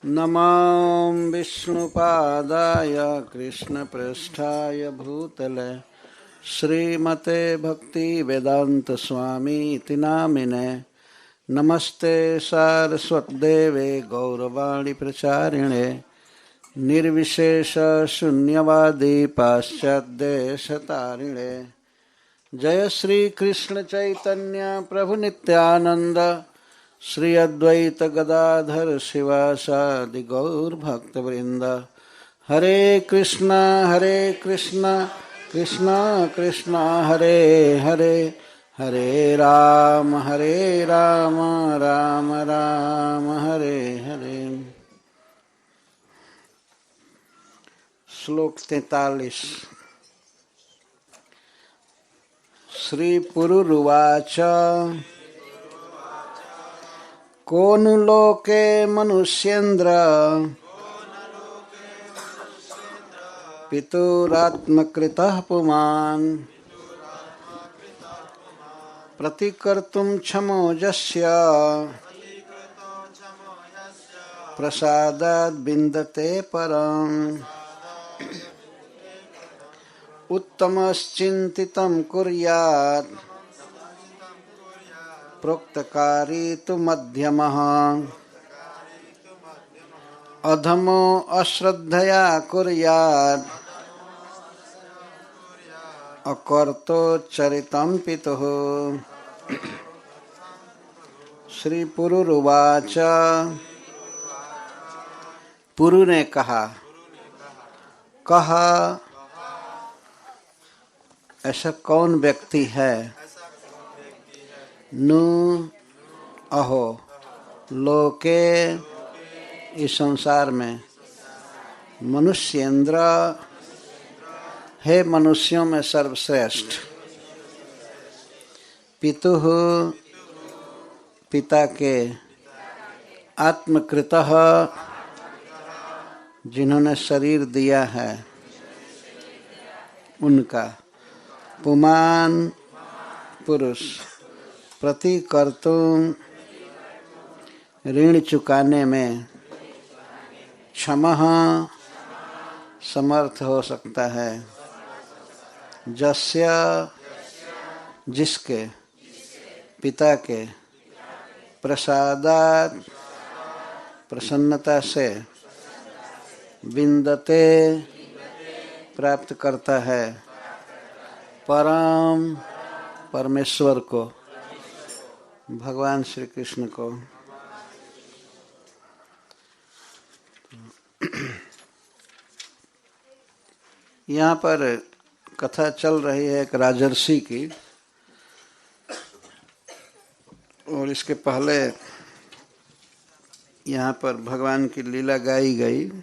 नमां विष्णुपादाय कृष्णप्रेष्ठाय भूतले श्रीमते भक्तिवेदान्तस्वामीति नामिने। नमस्ते सारस्वतदेवे गौरवाणी प्रचारिणे निर्विशेष शून्यवादी पाश्चात्यदेशतारिणे। जय श्री कृष्ण चैतन्य प्रभु नित्यानंद श्री अद्वैत गदाधर शिवासादि गौर भक्त वृंद। हरे कृष्णा कृष्णा कृष्णा हरे हरे, हरे राम राम राम हरे हरे। श्लोक 43। श्री पुरुरुवाच को नु लोके मनुष्येन्द्र पितुरात्मकृतः पुमान् प्रतिकर्तुं क्षमो यस्य प्रसादाद् विन्दते परम्। उत्तमश्चिन्तितं कुर्यात् प्रोक्तकारी तु मध्यमः। अधमो अश्रद्धया कुर्यात् अकर्तोच्चरितं पितुः। श्री पुरुरुवाच। पुरु ने कहा, ऐसा कौन व्यक्ति है नु अहो लोके इस संसार में मनुष्येंद्र है मनुष्यों में सर्वश्रेष्ठ। पितुः पिता के, आत्मकृतः जिन्होंने शरीर दिया है उनका, पुमान पुरुष, प्रतिकर्तुं ऋण चुकाने में, क्षमः समर्थ हो सकता है, जस्य जिसके, पिता के, प्रसादात् प्रसन्नता से, विन्दते प्राप्त करता है, परम परमेश्वर को, भगवान श्री कृष्ण को। यहाँ पर कथा चल रही है एक राजर्षि की, और इसके पहले यहाँ पर भगवान की लीला गाई गई।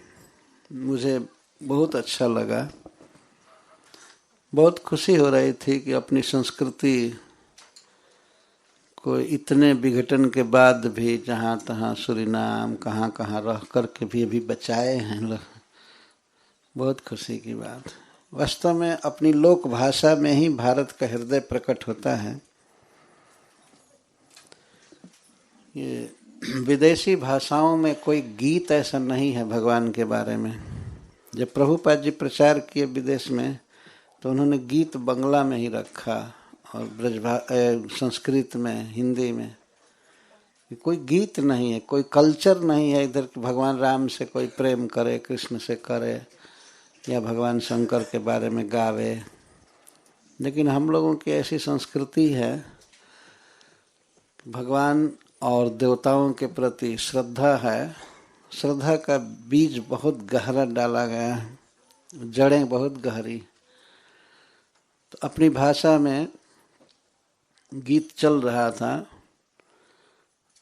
मुझे बहुत अच्छा लगा, बहुत खुशी हो रही थी कि अपनी संस्कृति को इतने विघटन के बाद भी जहाँ तहाँ सूरीनाम कहाँ कहाँ रह कर के भी अभी बचाए हैं लोग। बहुत खुशी की बात। वास्तव में अपनी लोक भाषा में ही भारत का हृदय प्रकट होता है। ये विदेशी भाषाओं में कोई गीत ऐसा नहीं है भगवान के बारे में। जब प्रभुपाद जी प्रचार किए विदेश में तो उन्होंने गीत बंगला में ही रखा और संस्कृत में, हिंदी में। कोई गीत नहीं है, कोई कल्चर नहीं है इधर कि भगवान राम से कोई प्रेम करे, कृष्ण से करे, या भगवान शंकर के बारे में गावे। लेकिन हम लोगों की ऐसी संस्कृति है, भगवान और देवताओं के प्रति श्रद्धा है। श्रद्धा का बीज बहुत गहरा डाला गया है, जड़ें बहुत गहरी। तो अपनी भाषा में गीत चल रहा था।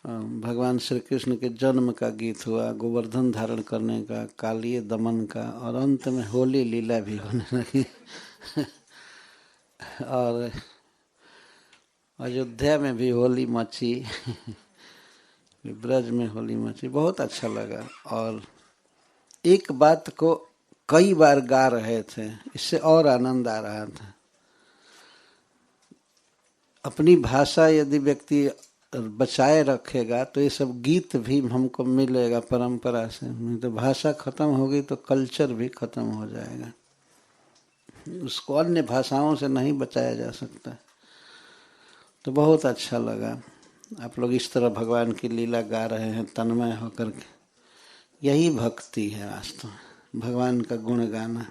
भगवान श्री कृष्ण के जन्म का गीत हुआ, गोवर्धन धारण करने का, कालिय दमन का, और अंत में होली लीला भी होने लगी। और अयोध्या में भी होली मची, ब्रज में होली मची। बहुत अच्छा लगा। और एक बात को कई बार गा रहे थे, इससे और आनंद आ रहा था। अपनी भाषा यदि व्यक्ति बचाए रखेगा तो ये सब गीत भी हमको मिलेगा परंपरा से। नहीं तो भाषा खत्म होगी तो कल्चर भी खत्म हो जाएगा, उसको अन्य भाषाओं से नहीं बचाया जा सकता। तो बहुत अच्छा लगा आप लोग इस तरह भगवान की लीला गा रहे हैं तन्मय होकर के। यही भक्ति है वास्तव में, भगवान का गुण गाना।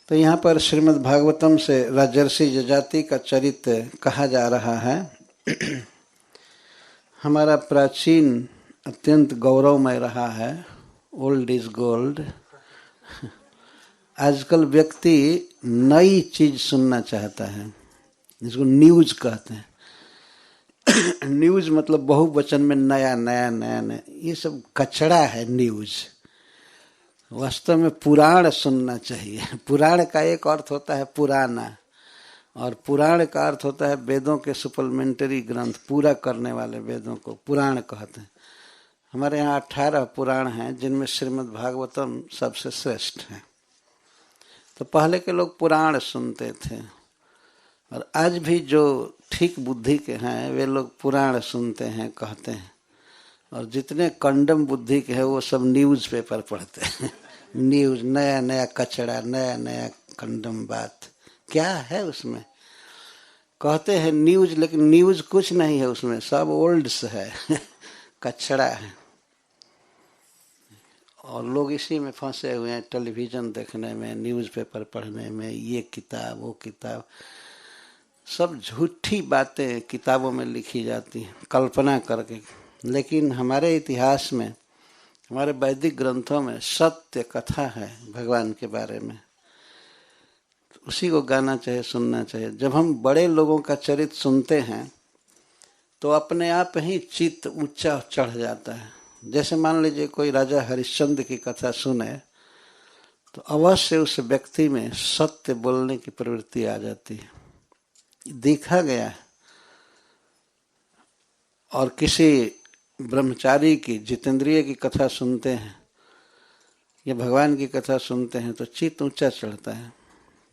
तो यहाँ पर श्रीमद् भागवतम से राजर्षि जजाति का चरित्र कहा जा रहा है। हमारा प्राचीन अत्यंत गौरवमय रहा है, ओल्ड इज गोल्ड। आजकल व्यक्ति नई चीज सुनना चाहता है, जिसको न्यूज कहते हैं। न्यूज मतलब बहुवचन में नया नया नया नया, ये सब कचड़ा है न्यूज। वास्तव में पुराण सुनना चाहिए। पुराण का एक अर्थ होता है पुराना, और पुराण का अर्थ होता है वेदों के सुपलमेंटरी ग्रंथ, पूरा करने वाले वेदों को पुराण कहते हैं। हमारे यहाँ 18 पुराण हैं, जिनमें श्रीमद् भागवतम सबसे श्रेष्ठ है। तो पहले के लोग पुराण सुनते थे, और आज भी जो ठीक बुद्धि के हैं वे लोग पुराण सुनते हैं, कहते हैं। और जितने कंडम बुद्धि के हैं वो सब न्यूज पेपर पढ़ते हैं। न्यूज, नया नया कचड़ा, नया नया कंडम बात, क्या है उसमें? कहते हैं न्यूज, लेकिन न्यूज कुछ नहीं है उसमें, सब ओल्ड्स है। कचड़ा है। और लोग इसी में फंसे हुए हैं, टेलीविजन देखने में, न्यूज़पेपर पढ़ने में, ये किताब वो किताब, सब झूठी बातें किताबों में लिखी जाती हैं कल्पना करके। लेकिन हमारे इतिहास में, हमारे वैदिक ग्रंथों में सत्य कथा है भगवान के बारे में, उसी को गाना चाहिए, सुनना चाहिए। जब हम बड़े लोगों का चरित्र सुनते हैं तो अपने आप ही चित्त ऊंचा चढ़ जाता है। जैसे मान लीजिए कोई राजा हरिश्चंद्र की कथा सुने तो अवश्य उस व्यक्ति में सत्य बोलने की प्रवृत्ति आ जाती है, देखा गया है। और किसी ब्रह्मचारी की, जितेंद्रिय की कथा सुनते हैं या भगवान की कथा सुनते हैं तो चित्त ऊंचा चढ़ता है।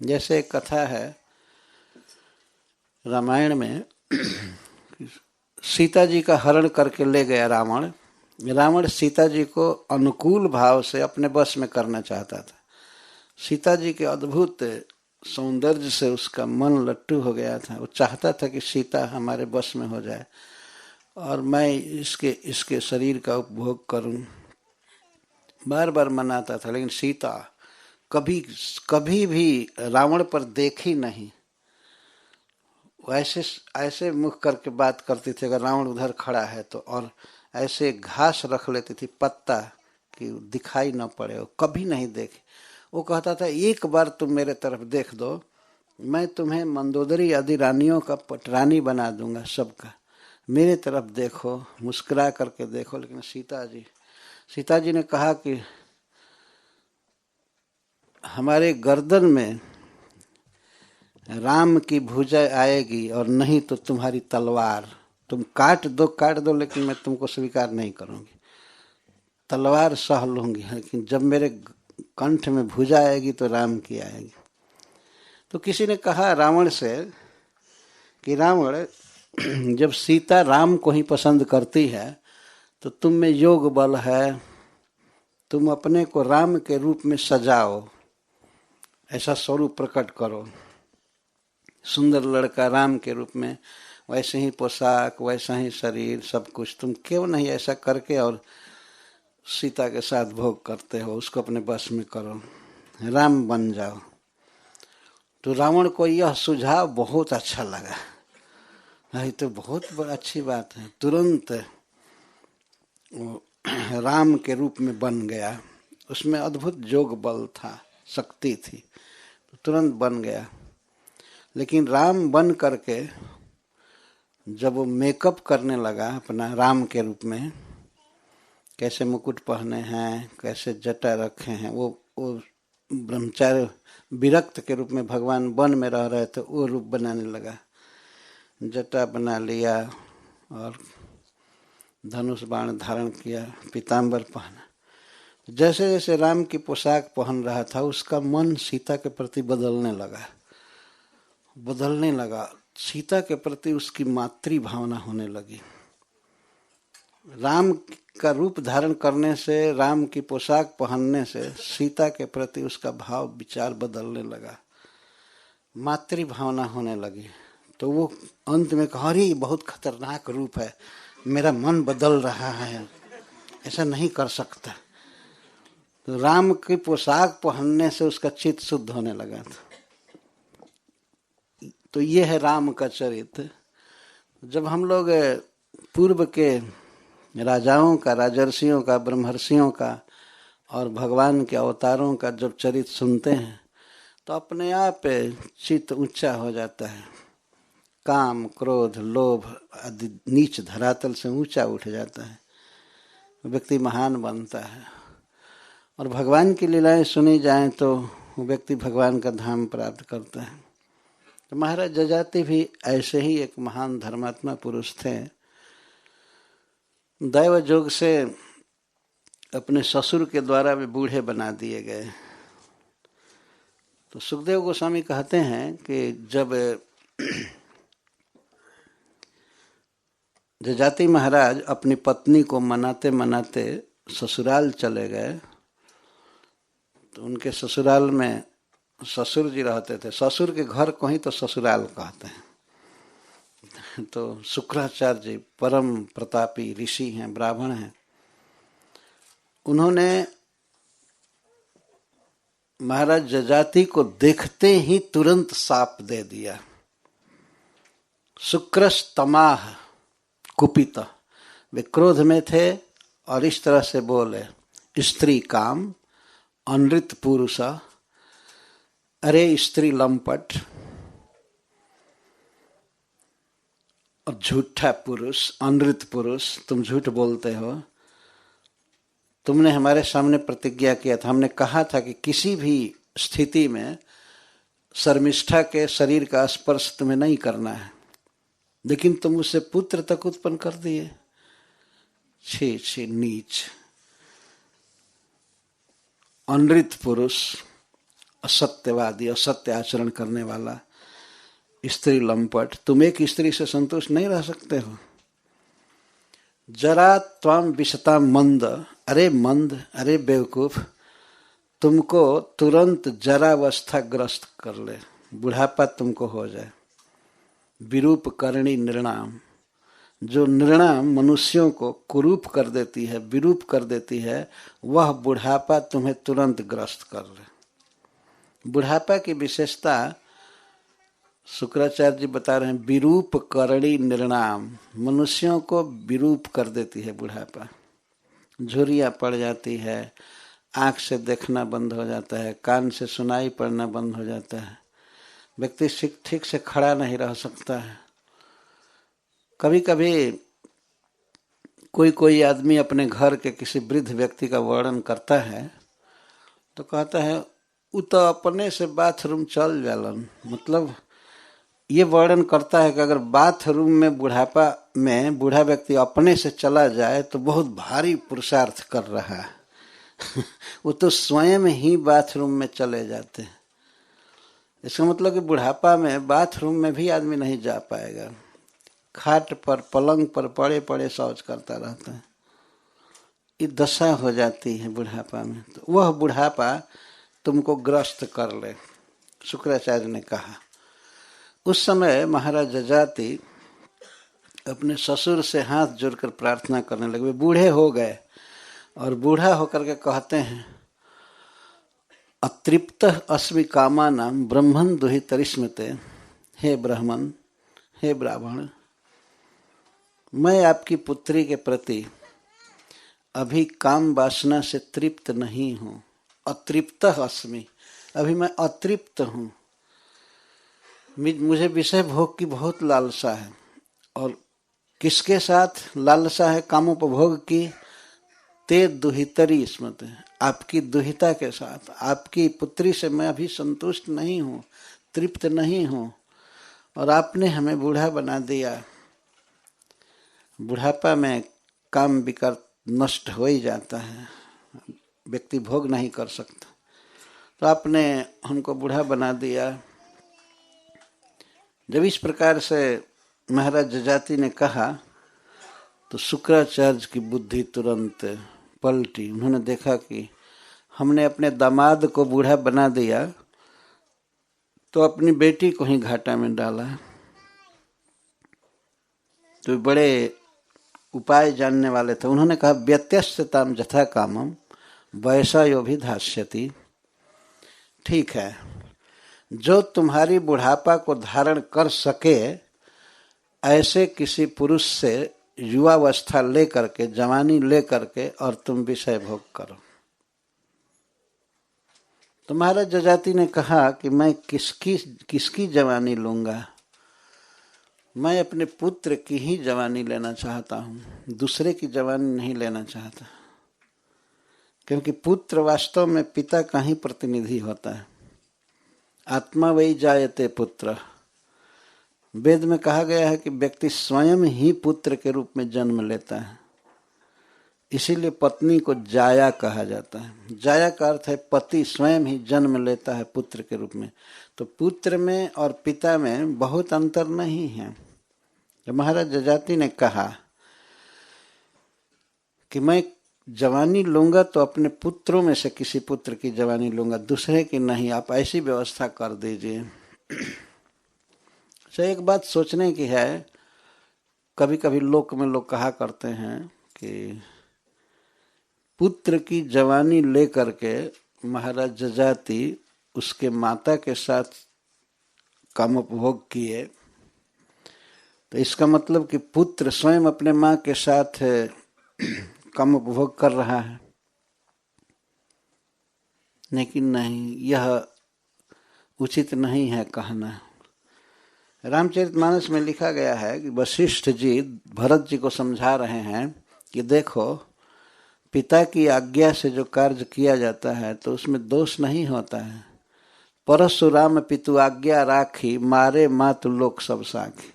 जैसे एक कथा है रामायण में, सीता जी का हरण करके ले गया रावण। रावण सीता जी को अनुकूल भाव से अपने बस में करना चाहता था। सीता जी के अद्भुत सौंदर्य से उसका मन लट्टू हो गया था। वो चाहता था कि सीता हमारे बस में हो जाए और मैं इसके शरीर का उपभोग करूं। बार बार मनाता था, लेकिन सीता कभी भी रावण पर देखी नहीं। वो ऐसे मुख करके बात करती थी, अगर रावण उधर खड़ा है तो, और ऐसे घास रख लेती थी पत्ता कि दिखाई न पड़े, वो कभी नहीं देखी। वो कहता था एक बार तुम मेरे तरफ देख दो, मैं तुम्हें मंदोदरी आदि रानियों का पटरानी बना दूंगा सबका, मेरे तरफ देखो, मुस्कुरा करके देखो। लेकिन सीता जी ने कहा कि हमारे गर्दन में राम की भुजा आएगी और नहीं तो तुम्हारी तलवार, तुम काट दो, लेकिन मैं तुमको स्वीकार नहीं करूंगी। तलवार सह लूंगी, लेकिन जब मेरे कंठ में भुजा आएगी तो राम की आएगी। तो किसी ने कहा रावण से कि रावण, जब सीता राम को ही पसंद करती है तो तुम में योग बल है, तुम अपने को राम के रूप में सजाओ, ऐसा स्वरूप प्रकट करो। सुंदर लड़का राम के रूप में, वैसे ही पोशाक, वैसा ही शरीर, सब कुछ, तुम क्यों नहीं ऐसा करके और सीता के साथ भोग करते हो, उसको अपने बस में करो, राम बन जाओ। तो रावण को यह सुझाव बहुत अच्छा लगा। ये तो बहुत अच्छी बात है। तुरंत वो राम के रूप में बन गया। उसमें अद्भुत जोग बल था, शक्ति थी, तो तुरंत बन गया। लेकिन राम बन करके जब वो मेकअप करने लगा अपना राम के रूप में, कैसे मुकुट पहने हैं, कैसे जटा रखे हैं, वो ब्रह्मचारी विरक्त के रूप में भगवान वन में रह रहे थे, वो रूप बनाने लगा। जटा बना लिया और धनुष बाण धारण किया, पीताम्बर पहना। जैसे जैसे राम की पोशाक पहन रहा था, उसका मन सीता के प्रति बदलने लगा। सीता के प्रति उसकी मातृ भावना होने लगी। राम का रूप धारण करने से, राम की पोशाक पहनने से सीता के प्रति उसका भाव विचार बदलने लगा, मातृ भावना होने लगी। तो वो अंत में कहा, अरे बहुत खतरनाक रूप है, मेरा मन बदल रहा है, ऐसा नहीं कर सकता। तो राम की पोशाक पहनने से उसका चित्त शुद्ध होने लगा था। तो ये है राम का चरित्र। जब हम लोग पूर्व के राजाओं का, राजर्षियों का, ब्रह्मर्षियों का और भगवान के अवतारों का जब चरित्र सुनते हैं तो अपने आप चित्त ऊंचा हो जाता है। काम, क्रोध, लोभ आदि नीच धरातल से ऊंचा उठ जाता है, व्यक्ति महान बनता है। और भगवान की लीलाएं सुनी जाएं तो व्यक्ति भगवान का धाम प्राप्त करता है। तो महाराज जजाति भी ऐसे ही एक महान धर्मात्मा पुरुष थे। दैव जोग से अपने ससुर के द्वारा भी बूढ़े बना दिए गए। तो सुखदेव गोस्वामी कहते हैं कि जब जजाति महाराज अपनी पत्नी को मनाते मनाते ससुराल चले गए तो उनके ससुराल में ससुर जी रहते थे। ससुर के घर को ही तो ससुराल कहते हैं। तो शुक्राचार्य जी परम प्रतापी ऋषि हैं, ब्राह्मण हैं। उन्होंने महाराज जजाति को देखते ही तुरंत शाप दे दिया। शुक्रस्तमाह कुपित, वे क्रोध में थे और इस तरह से बोले, स्त्री काम, अनृत पुरुष, अरे स्त्री लंपट और झूठा पुरुष, अनृत पुरुष, तुम झूठ बोलते हो। तुमने हमारे सामने प्रतिज्ञा किया था, हमने कहा था कि किसी भी स्थिति में शर्मिष्ठा के शरीर का स्पर्श तुम्हें नहीं करना है, लेकिन तुम उससे पुत्र तक उत्पन्न कर दिए। छी छी, नीच, अनृत पुरुष, असत्यवादी, असत्य आचरण करने वाला, स्त्री लंपट, तुम एक स्त्री से संतुष्ट नहीं रह सकते हो। जरा त्वम विशता मंद, अरे मंद, अरे बेवकूफ, तुमको तुरंत जरावस्था ग्रस्त कर ले, बुढ़ापा तुमको हो जाए। विरूप करणी निर्णाम, जो निर्णाम मनुष्यों को कुरूप कर देती है, विरूप कर देती है, वह बुढ़ापा तुम्हें तुरंत ग्रस्त कर ले। बुढ़ापा की विशेषता शुक्राचार्य जी बता रहे हैं, विरूप करणी निर्णाम, मनुष्यों को विरूप कर देती है बुढ़ापा। झुर्रियाँ पड़ जाती है, आँख से देखना बंद हो जाता है, कान से सुनाई पड़ना बंद हो जाता है, व्यक्ति ठीक से खड़ा नहीं रह सकता है। कभी कभी कोई आदमी अपने घर के किसी वृद्ध व्यक्ति का वर्णन करता है तो कहता है, वो तो अपने से बाथरूम चल जालन। मतलब ये वर्णन करता है कि अगर बाथरूम में बुढ़ापा में बूढ़ा व्यक्ति अपने से चला जाए तो बहुत भारी पुरुषार्थ कर रहा है। वो तो स्वयं ही बाथरूम में चले जाते हैं। इसका मतलब कि बुढ़ापा में बाथरूम में भी आदमी नहीं जा पाएगा, खाट पर, पलंग पर पड़े पड़े शौच करता रहता है। ये दशा हो जाती है बुढ़ापा में। तो वह बुढ़ापा तुमको ग्रस्त कर ले, शुक्राचार्य ने कहा। उस समय महाराज जजाति अपने ससुर से हाथ जोड़कर प्रार्थना करने लगे। वे बूढ़े हो गए और बूढ़ा होकर के कहते हैं, अतृप्त अस्मि कामानां ब्रह्मन् दुहितरिष्मते, हे ब्राह्मण, हे ब्राह्मण, मैं आपकी पुत्री के प्रति अभी काम वासना से तृप्त नहीं हूँ। अतृप्त अस्मि, अभी मैं अतृप्त हूँ। मुझे विषय भोग की बहुत लालसा है। और किसके साथ लालसा है कामोपभोग की? ते दुहितरी स्मृत, आपकी दुहिता के साथ, आपकी पुत्री से मैं अभी संतुष्ट नहीं हूँ, तृप्त नहीं हूँ। और आपने हमें बूढ़ा बना दिया। बुढ़ापा में काम विकार नष्ट हो ही जाता है, व्यक्ति भोग नहीं कर सकता। तो आपने हमको बूढ़ा बना दिया, जब इस प्रकार से महाराज जजाति ने कहा तो शुक्राचार्य की बुद्धि तुरंत पलटी। उन्होंने देखा कि हमने अपने दामाद को बूढ़ा बना दिया तो अपनी बेटी को ही घाटा में डाला। तो बड़े उपाय जानने वाले थे। उन्होंने कहा व्यत्यस्तताम यथा कामम वैसा यो भी धास्यति। ठीक है, जो तुम्हारी बुढ़ापा को धारण कर सके ऐसे किसी पुरुष से युवावस्था लेकर के, जवानी लेकर के और तुम विषय भोग करो। तो महाराज जजाति ने कहा कि मैं किसकी जवानी लूंगा? मैं अपने पुत्र की ही जवानी लेना चाहता हूँ, दूसरे की जवानी नहीं लेना चाहता। क्योंकि पुत्र वास्तव में पिता का ही प्रतिनिधि होता है। आत्मा वही जायते पुत्र। वेद में कहा गया है कि व्यक्ति स्वयं ही पुत्र के रूप में जन्म लेता है। इसीलिए पत्नी को जाया कहा जाता है। जाया का अर्थ है पति स्वयं ही जन्म लेता है पुत्र के रूप में। तो पुत्र में और पिता में बहुत अंतर नहीं है। जब महाराज जजाति ने कहा कि मैं जवानी लूंगा तो अपने पुत्रों में से किसी पुत्र की जवानी लूंगा, दूसरे की नहीं, आप ऐसी व्यवस्था कर दीजिए। तो एक बात सोचने की है, कभी कभी लोक में लोग कहा करते हैं कि पुत्र की जवानी लेकर के महाराज जजाति उसके माता के साथ काम उपभोग किए, तो इसका मतलब कि पुत्र स्वयं अपने माँ के साथ काम उपभोग कर रहा है। लेकिन नहीं, यह उचित नहीं है कहना। रामचरितमानस में लिखा गया है कि वशिष्ठ जी भरत जी को समझा रहे हैं कि देखो, पिता की आज्ञा से जो कार्य किया जाता है तो उसमें दोष नहीं होता है। परशुराम पितु आज्ञा राखी, मारे मातु लोक सब साखी।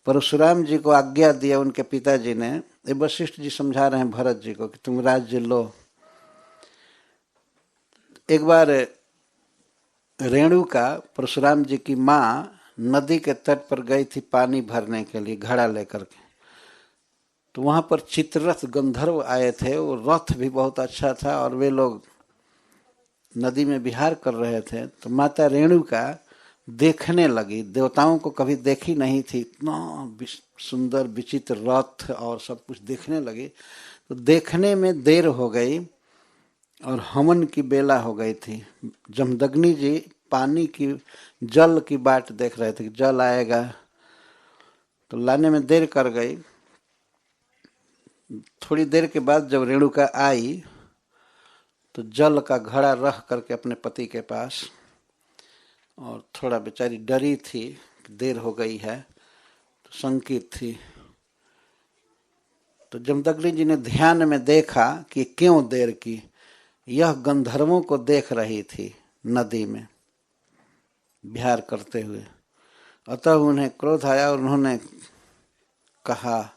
परशुराम जी को आज्ञा दिया उनके पिताजी ने। ये वशिष्ठ जी समझा रहे हैं भरत जी को कि तुम राज्य लो। एक बार रेणुका परशुराम जी की माँ नदी के तट पर गई थी पानी भरने के लिए घड़ा लेकर के। तो वहां पर चित्ररथ गंधर्व आए थे। वो रथ भी बहुत अच्छा था और वे लोग नदी में विहार कर रहे थे। तो माता रेणुका देखने लगी। देवताओं को कभी देखी नहीं थी, इतना सुंदर विचित्र रथ और सब कुछ देखने लगी। तो देखने में देर हो गई और हवन की बेला हो गई थी। जमदग्नि जी पानी की, जल की बाट देख रहे थे कि जल आएगा, तो लाने में देर कर गई। थोड़ी देर के बाद जब रेणुका आई तो जल का घड़ा रख करके अपने पति के पास, और थोड़ा बेचारी डरी थी, देर हो गई है तो शंकित थी। तो जमदग्नि जी ने ध्यान में देखा कि क्यों देर की। यह गंधर्वों को देख रही थी नदी में विहार करते हुए। अतः उन्हें क्रोध आया और उन्होंने कहा,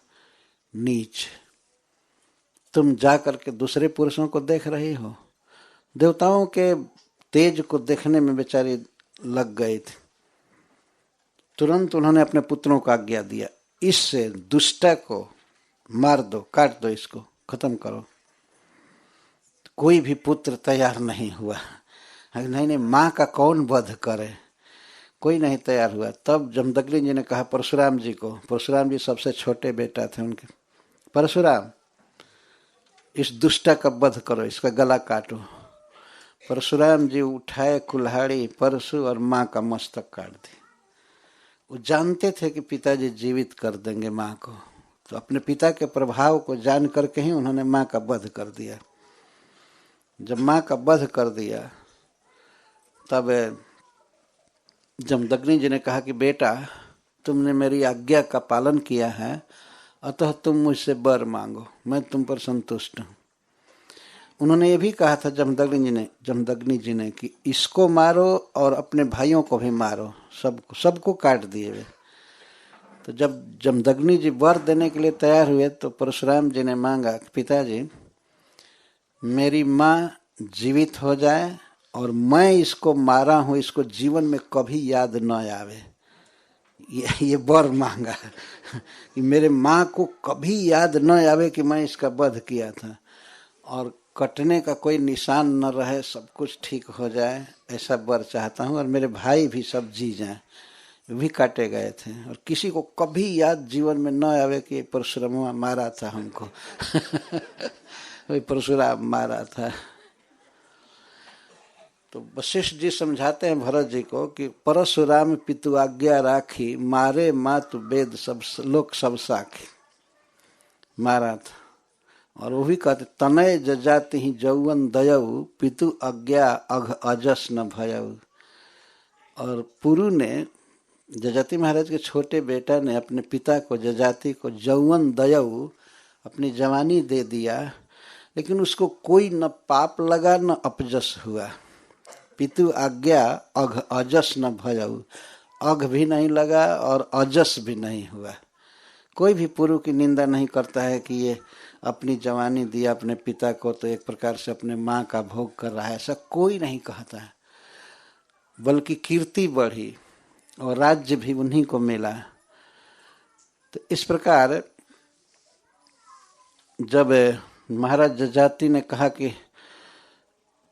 नीच, तुम जा करके दूसरे पुरुषों को देख रही हो। देवताओं के तेज को देखने में बेचारी लग गई थी। तुरंत उन्होंने अपने पुत्रों को आज्ञा दिया, इस दुष्टा को मार दो, काट दो, इसको खत्म करो। कोई भी पुत्र तैयार नहीं हुआ। नहीं, माँ का कौन वध करे, कोई नहीं तैयार हुआ। तब जमदग्नि जी ने कहा परशुराम जी को, परशुराम जी सबसे छोटे बेटा थे उनके, परशुराम इस दुष्टा का वध करो, इसका गला काटो। परशुराम जी उठाए कुल्हाड़ी, परशु और माँ का मस्तक काट दी। वो जानते थे कि पिताजी जीवित कर देंगे माँ को, तो अपने पिता के प्रभाव को जान करके ही उन्होंने माँ का वध कर दिया। जब माँ का वध कर दिया तब जमदग्नि जी ने कहा कि बेटा, तुमने मेरी आज्ञा का पालन किया है, अतः तुम मुझसे वर मांगो, मैं तुम पर संतुष्ट हूँ। उन्होंने ये भी कहा था जमदग्नि जी ने कि इसको मारो और अपने भाइयों को भी मारो, सबको काट दिए वे। तो जब जमदग्नि जी वर देने के लिए तैयार हुए तो परशुराम जी ने मांगा कि पिताजी, मेरी माँ जीवित हो जाए और मैं इसको मारा हूँ, इसको जीवन में कभी याद न आवे, ये वर मांगा कि मेरे माँ को कभी याद न आवे कि मैं इसका वध किया था, और कटने का कोई निशान न रहे, सब कुछ ठीक हो जाए, ऐसा वर चाहता हूँ। और मेरे भाई भी सब जी जाएं, भी काटे गए थे, और किसी को कभी याद जीवन में न आवे कि परशुराम मारा था हमको वही परशुराम मारा था। तो वशिष्ठ जी समझाते हैं भरत जी को कि परशुराम पितु आज्ञा राखी, मारे मातु वेद सब लोक सब साखी, मारा था। और वो भी कहते तनय जजाति ही जौवन दयऊ, पितु आज्ञा अघ अजस न भयऊ। और पुरु ने, जजाति महाराज के छोटे बेटा ने अपने पिता को, जजाति को जौवन दयऊ, अपनी जवानी दे दिया, लेकिन उसको कोई न पाप लगा न अपजस हुआ। पितु आज्ञा अघ अजस न भयऊ, अघ भी नहीं लगा और अजस भी नहीं हुआ। कोई भी पुरु की निंदा नहीं करता है कि ये अपनी जवानी दिया अपने पिता को तो एक प्रकार से अपने माँ का भोग कर रहा है, ऐसा कोई नहीं कहता है। बल्कि कीर्ति बढ़ी और राज्य भी उन्हीं को मिला। तो इस प्रकार जब महाराज जजाति ने कहा कि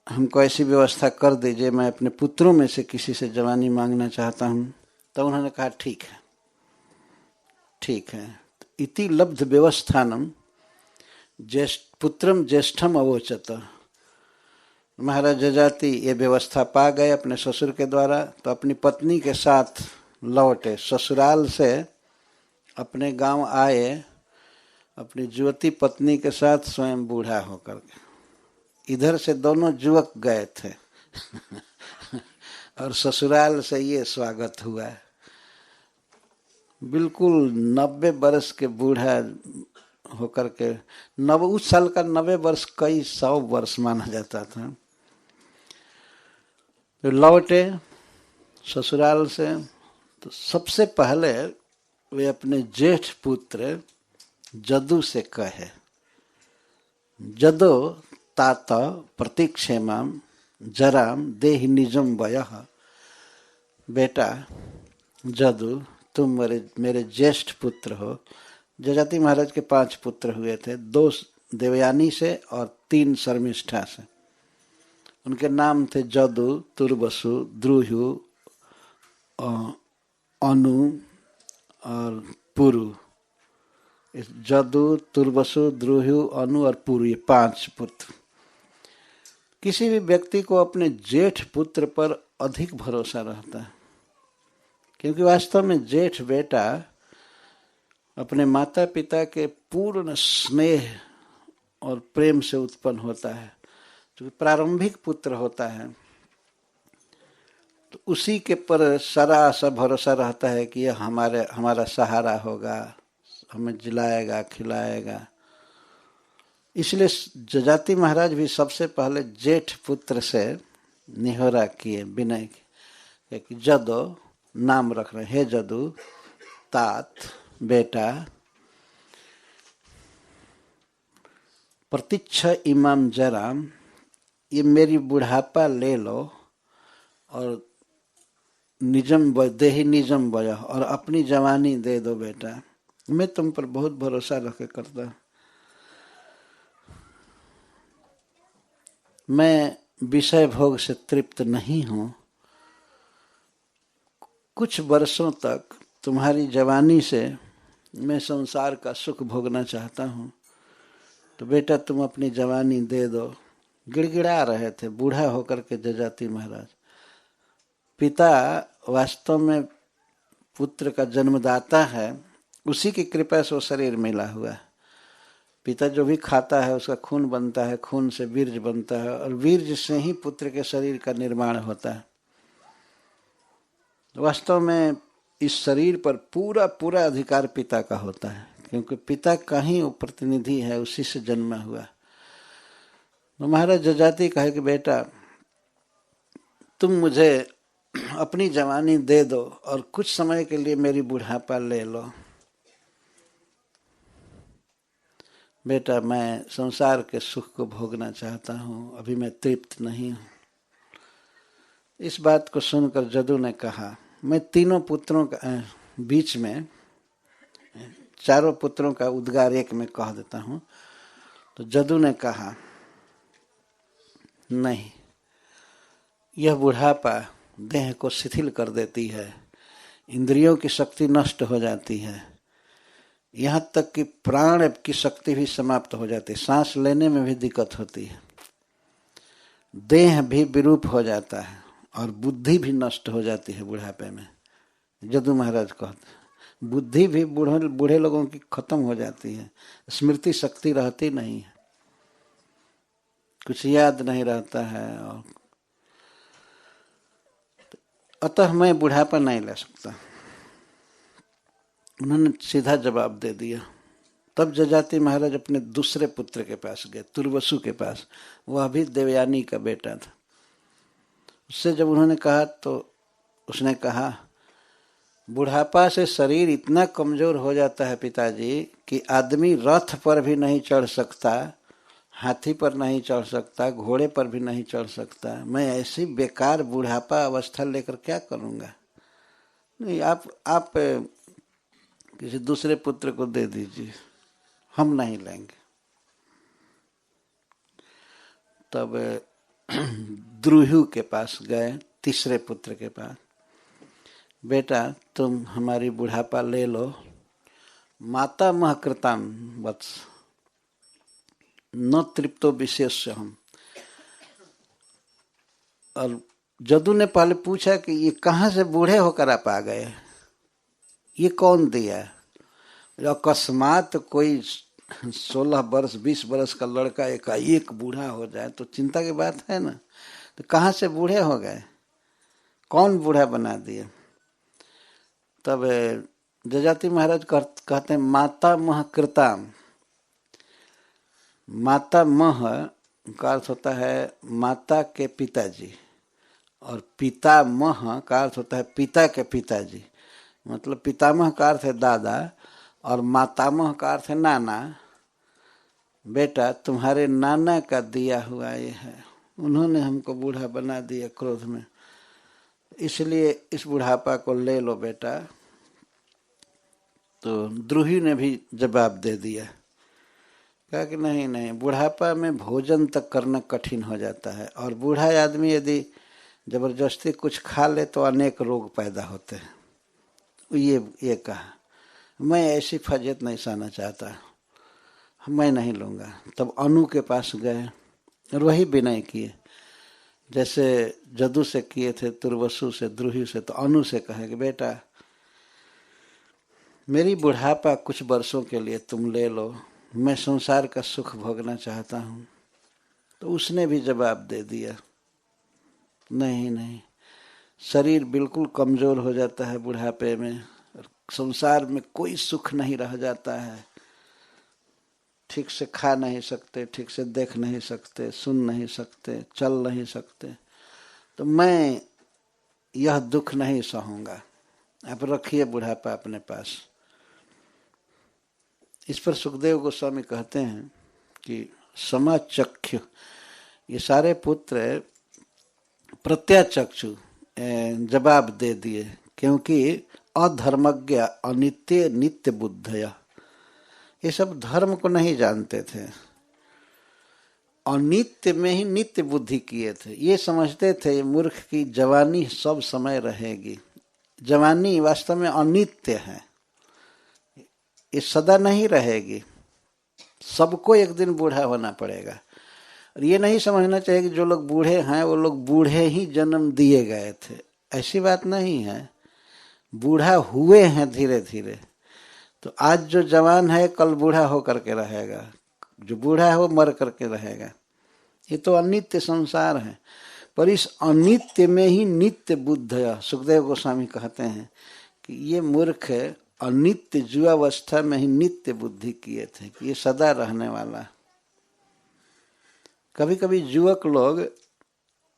हमको ऐसी व्यवस्था कर दीजिए, मैं अपने पुत्रों में से किसी से जवानी मांगना चाहता हूँ, तो उन्होंने कहा ठीक है, ठीक है। इति लब्ध व्यवस्थानम पुत्रम ज्येष्ठम अवोचत। महाराज जजाति ये व्यवस्था पा गए अपने ससुर के द्वारा, तो अपनी पत्नी के साथ लौटे, ससुराल से अपने गांव आए, अपनी युवती पत्नी के साथ स्वयं बूढ़ा होकर के। इधर से दोनों युवक गए थे और ससुराल से ये स्वागत हुआ। बिल्कुल 90 वर्ष के बूढ़ा होकर के, उस साल का 90 वर्ष कई 100 वर्ष माना जाता था। तो लौटे ससुराल से, तो सबसे पहले वे अपने जेठ पुत्र जदु से कहे, जदो तात प्रतीक्षेमाम जराम देहि निजम वयः। बेटा जदु, तुम मेरे ज्येष्ठ पुत्र हो। जजाति महाराज के 5 पुत्र हुए थे, 2 देवयानी से और 3 शर्मिष्ठा से। उनके नाम थे जदु, तुर्वसु, द्रुहु, अनु और पुरु। जदु, तुर्वसु, द्रुहु, अनु और पुरु, ये 5 पुत्र। किसी भी व्यक्ति को अपने जेठ पुत्र पर अधिक भरोसा रहता है, क्योंकि वास्तव में जेठ बेटा अपने माता पिता के पूर्ण स्नेह और प्रेम से उत्पन्न होता है, जो प्रारंभिक पुत्र होता है। तो उसी के पर सारा सा भरोसा रहता है कि यह हमारा सहारा होगा, हमें जिलाएगा, खिलाएगा। इसलिए जजाति महाराज भी सबसे पहले जेठ पुत्र से निहोरा किए, विनय किए कि जदो, नाम रख रहे, हे जदु, तात बेटा, प्रतीक्ष इमाम जराम, ये मेरी बुढ़ापा ले लो, और निजम देहि निजम वय, और अपनी जवानी दे दो बेटा। मैं तुम पर बहुत भरोसा रख के करता। मैं विषय भोग से तृप्त नहीं हूँ। कुछ वर्षों तक तुम्हारी जवानी से मैं संसार का सुख भोगना चाहता हूँ, तो बेटा तुम अपनी जवानी दे दो। गिड़गिड़ा रहे थे बूढ़ा होकर के जजाति महाराज। पिता वास्तव में पुत्र का जन्मदाता है, उसी की कृपा से वो शरीर मिला हुआ है। पिता जो भी खाता है उसका खून बनता है, खून से वीर्य बनता है, और वीर्य से ही पुत्र के शरीर का निर्माण होता है। वास्तव में इस शरीर पर पूरा पूरा अधिकार पिता का होता है, क्योंकि पिता का ही वो प्रतिनिधि है, उसी से जन्मा हुआ। तो महाराज जजाति कहे कि बेटा तुम मुझे अपनी जवानी दे दो और कुछ समय के लिए मेरी बुढ़ापा ले लो। बेटा मैं संसार के सुख को भोगना चाहता हूँ, अभी मैं तृप्त नहीं हूँ। इस बात को सुनकर जदु ने कहा, मैं तीनों पुत्रों का बीच में चारों पुत्रों का उद्गार एक में कह देता हूं। तो जदु ने कहा, नहीं, यह बुढ़ापा देह को शिथिल कर देती है, इंद्रियों की शक्ति नष्ट हो जाती है, यहाँ तक कि प्राण की शक्ति भी समाप्त हो जाती है, सांस लेने में भी दिक्कत होती है, देह भी विरूप हो जाता है और बुद्धि भी नष्ट हो जाती है बुढ़ापे में। जदू महाराज कहते हैं बुद्धि भी बूढ़े लोगों की खत्म हो जाती है, स्मृति शक्ति रहती नहीं है, कुछ याद नहीं रहता है। और अतः मैं बुढ़ापा नहीं ले सकता। उन्होंने सीधा जवाब दे दिया। तब जजाति महाराज अपने दूसरे पुत्र के पास गए, तुर्वसु के पास। वह भी देवयानी का बेटा था। उससे जब उन्होंने कहा तो उसने कहा, बुढ़ापा से शरीर इतना कमजोर हो जाता है पिताजी कि आदमी रथ पर भी नहीं चढ़ सकता, हाथी पर नहीं चढ़ सकता, घोड़े पर भी नहीं चढ़ सकता। मैं ऐसी बेकार बुढ़ापा अवस्था लेकर क्या करूँगा? नहीं, आप किसी दूसरे पुत्र को दे दीजिए, हम नहीं लेंगे। तब द्रुहु के पास गए, तीसरे पुत्र के पास। बेटा तुम हमारी बुढ़ापा ले लो, माता मह कृताम वत्स न तृप्तो विशेष हम। और जदू ने पहले पूछा कि ये कहाँ से बूढ़े होकर आप आ गए, ये कौन दिया? अकस्मात कोई 16 वर्ष 20 वर्ष का लड़का एकाएक बूढ़ा हो जाए तो चिंता की बात है ना। तो कहाँ से बूढ़े हो गए, कौन बूढ़ा बना दिया? तब जजाति महाराज कहते हैं माता मह कृताम। माता मह का अर्थ होता है माता के पिताजी, और पिता मह का अर्थ होता है पिता के पिताजी। मतलब पितामह का अर्थ है दादा और मातामह का अर्थ है नाना। बेटा तुम्हारे नाना का दिया हुआ ये है, उन्होंने हमको बूढ़ा बना दिया क्रोध में, इसलिए इस बुढ़ापा को ले लो बेटा। तो द्रुहि ने भी जवाब दे दिया, कहा कि नहीं नहीं, बुढ़ापा में भोजन तक करना कठिन हो जाता है, और बूढ़ा आदमी यदि जबरदस्ती कुछ खा ले तो अनेक रोग पैदा होते हैं। ये कहा, मैं ऐसी फजियत नहीं सहना चाहता, मैं नहीं लूँगा। तब अनु के पास गए और वही विनय किए, जैसे जदू से किए थे, तुर्वसु से, द्रुहि से। तो अनु से कहे कि बेटा मेरी बुढ़ापा कुछ वर्षों के लिए तुम ले लो, मैं संसार का सुख भोगना चाहता हूँ। तो उसने भी जवाब दे दिया, नहीं नहीं, शरीर बिल्कुल कमजोर हो जाता है बुढ़ापे में, संसार में कोई सुख नहीं रह जाता है, ठीक से खा नहीं सकते, ठीक से देख नहीं सकते, सुन नहीं सकते, चल नहीं सकते। तो मैं यह दुख नहीं सहूँगा, आप रखिए बुढ़ापा अपने पास। इस पर सुखदेव गोस्वामी कहते हैं कि समाचक्षु, ये सारे पुत्र प्रत्याचक्षु जवाब दे दिए, क्योंकि अधर्मज्ञ अनित्य नित्य बुद्धया, ये सब धर्म को नहीं जानते थे, अनित्य में ही नित्य बुद्धि किए थे। ये समझते थे मूर्ख की जवानी सब समय रहेगी, जवानी वास्तव में अनित्य है, ये सदा नहीं रहेगी, सबको एक दिन बूढ़ा होना पड़ेगा। और ये नहीं समझना चाहिए कि जो लोग बूढ़े हैं वो लोग बूढ़े ही जन्म दिए गए थे, ऐसी बात नहीं है, बूढ़ा हुए हैं धीरे धीरे। तो आज जो जवान है कल बूढ़ा हो करके रहेगा, जो बूढ़ा है वो मर करके रहेगा। ये तो अनित्य संसार है, पर इस अनित्य में ही नित्य बुद्ध है। सुखदेव गोस्वामी कहते हैं कि ये मूर्ख अनित्य जुआवस्था में ही नित्य बुद्धि किए थे कि ये सदा रहने वाला। कभी कभी युवक लोग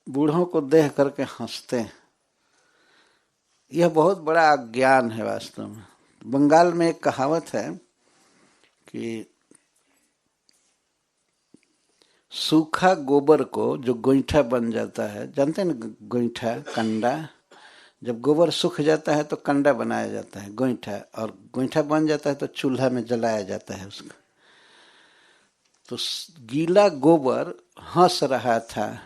बूढ़ों को देख करके हंसते हैं, यह बहुत बड़ा अज्ञान है वास्तव में। बंगाल में एक कहावत है कि सूखा गोबर को जो गोईठा बन जाता है, जानते हैं ना, गोईठा कंडा, जब गोबर सूख जाता है तो कंडा बनाया जाता है, गोईठा, और गोईठा बन जाता है तो चूल्हा में जलाया जाता है उसका। तो गीला गोबर हंस रहा था,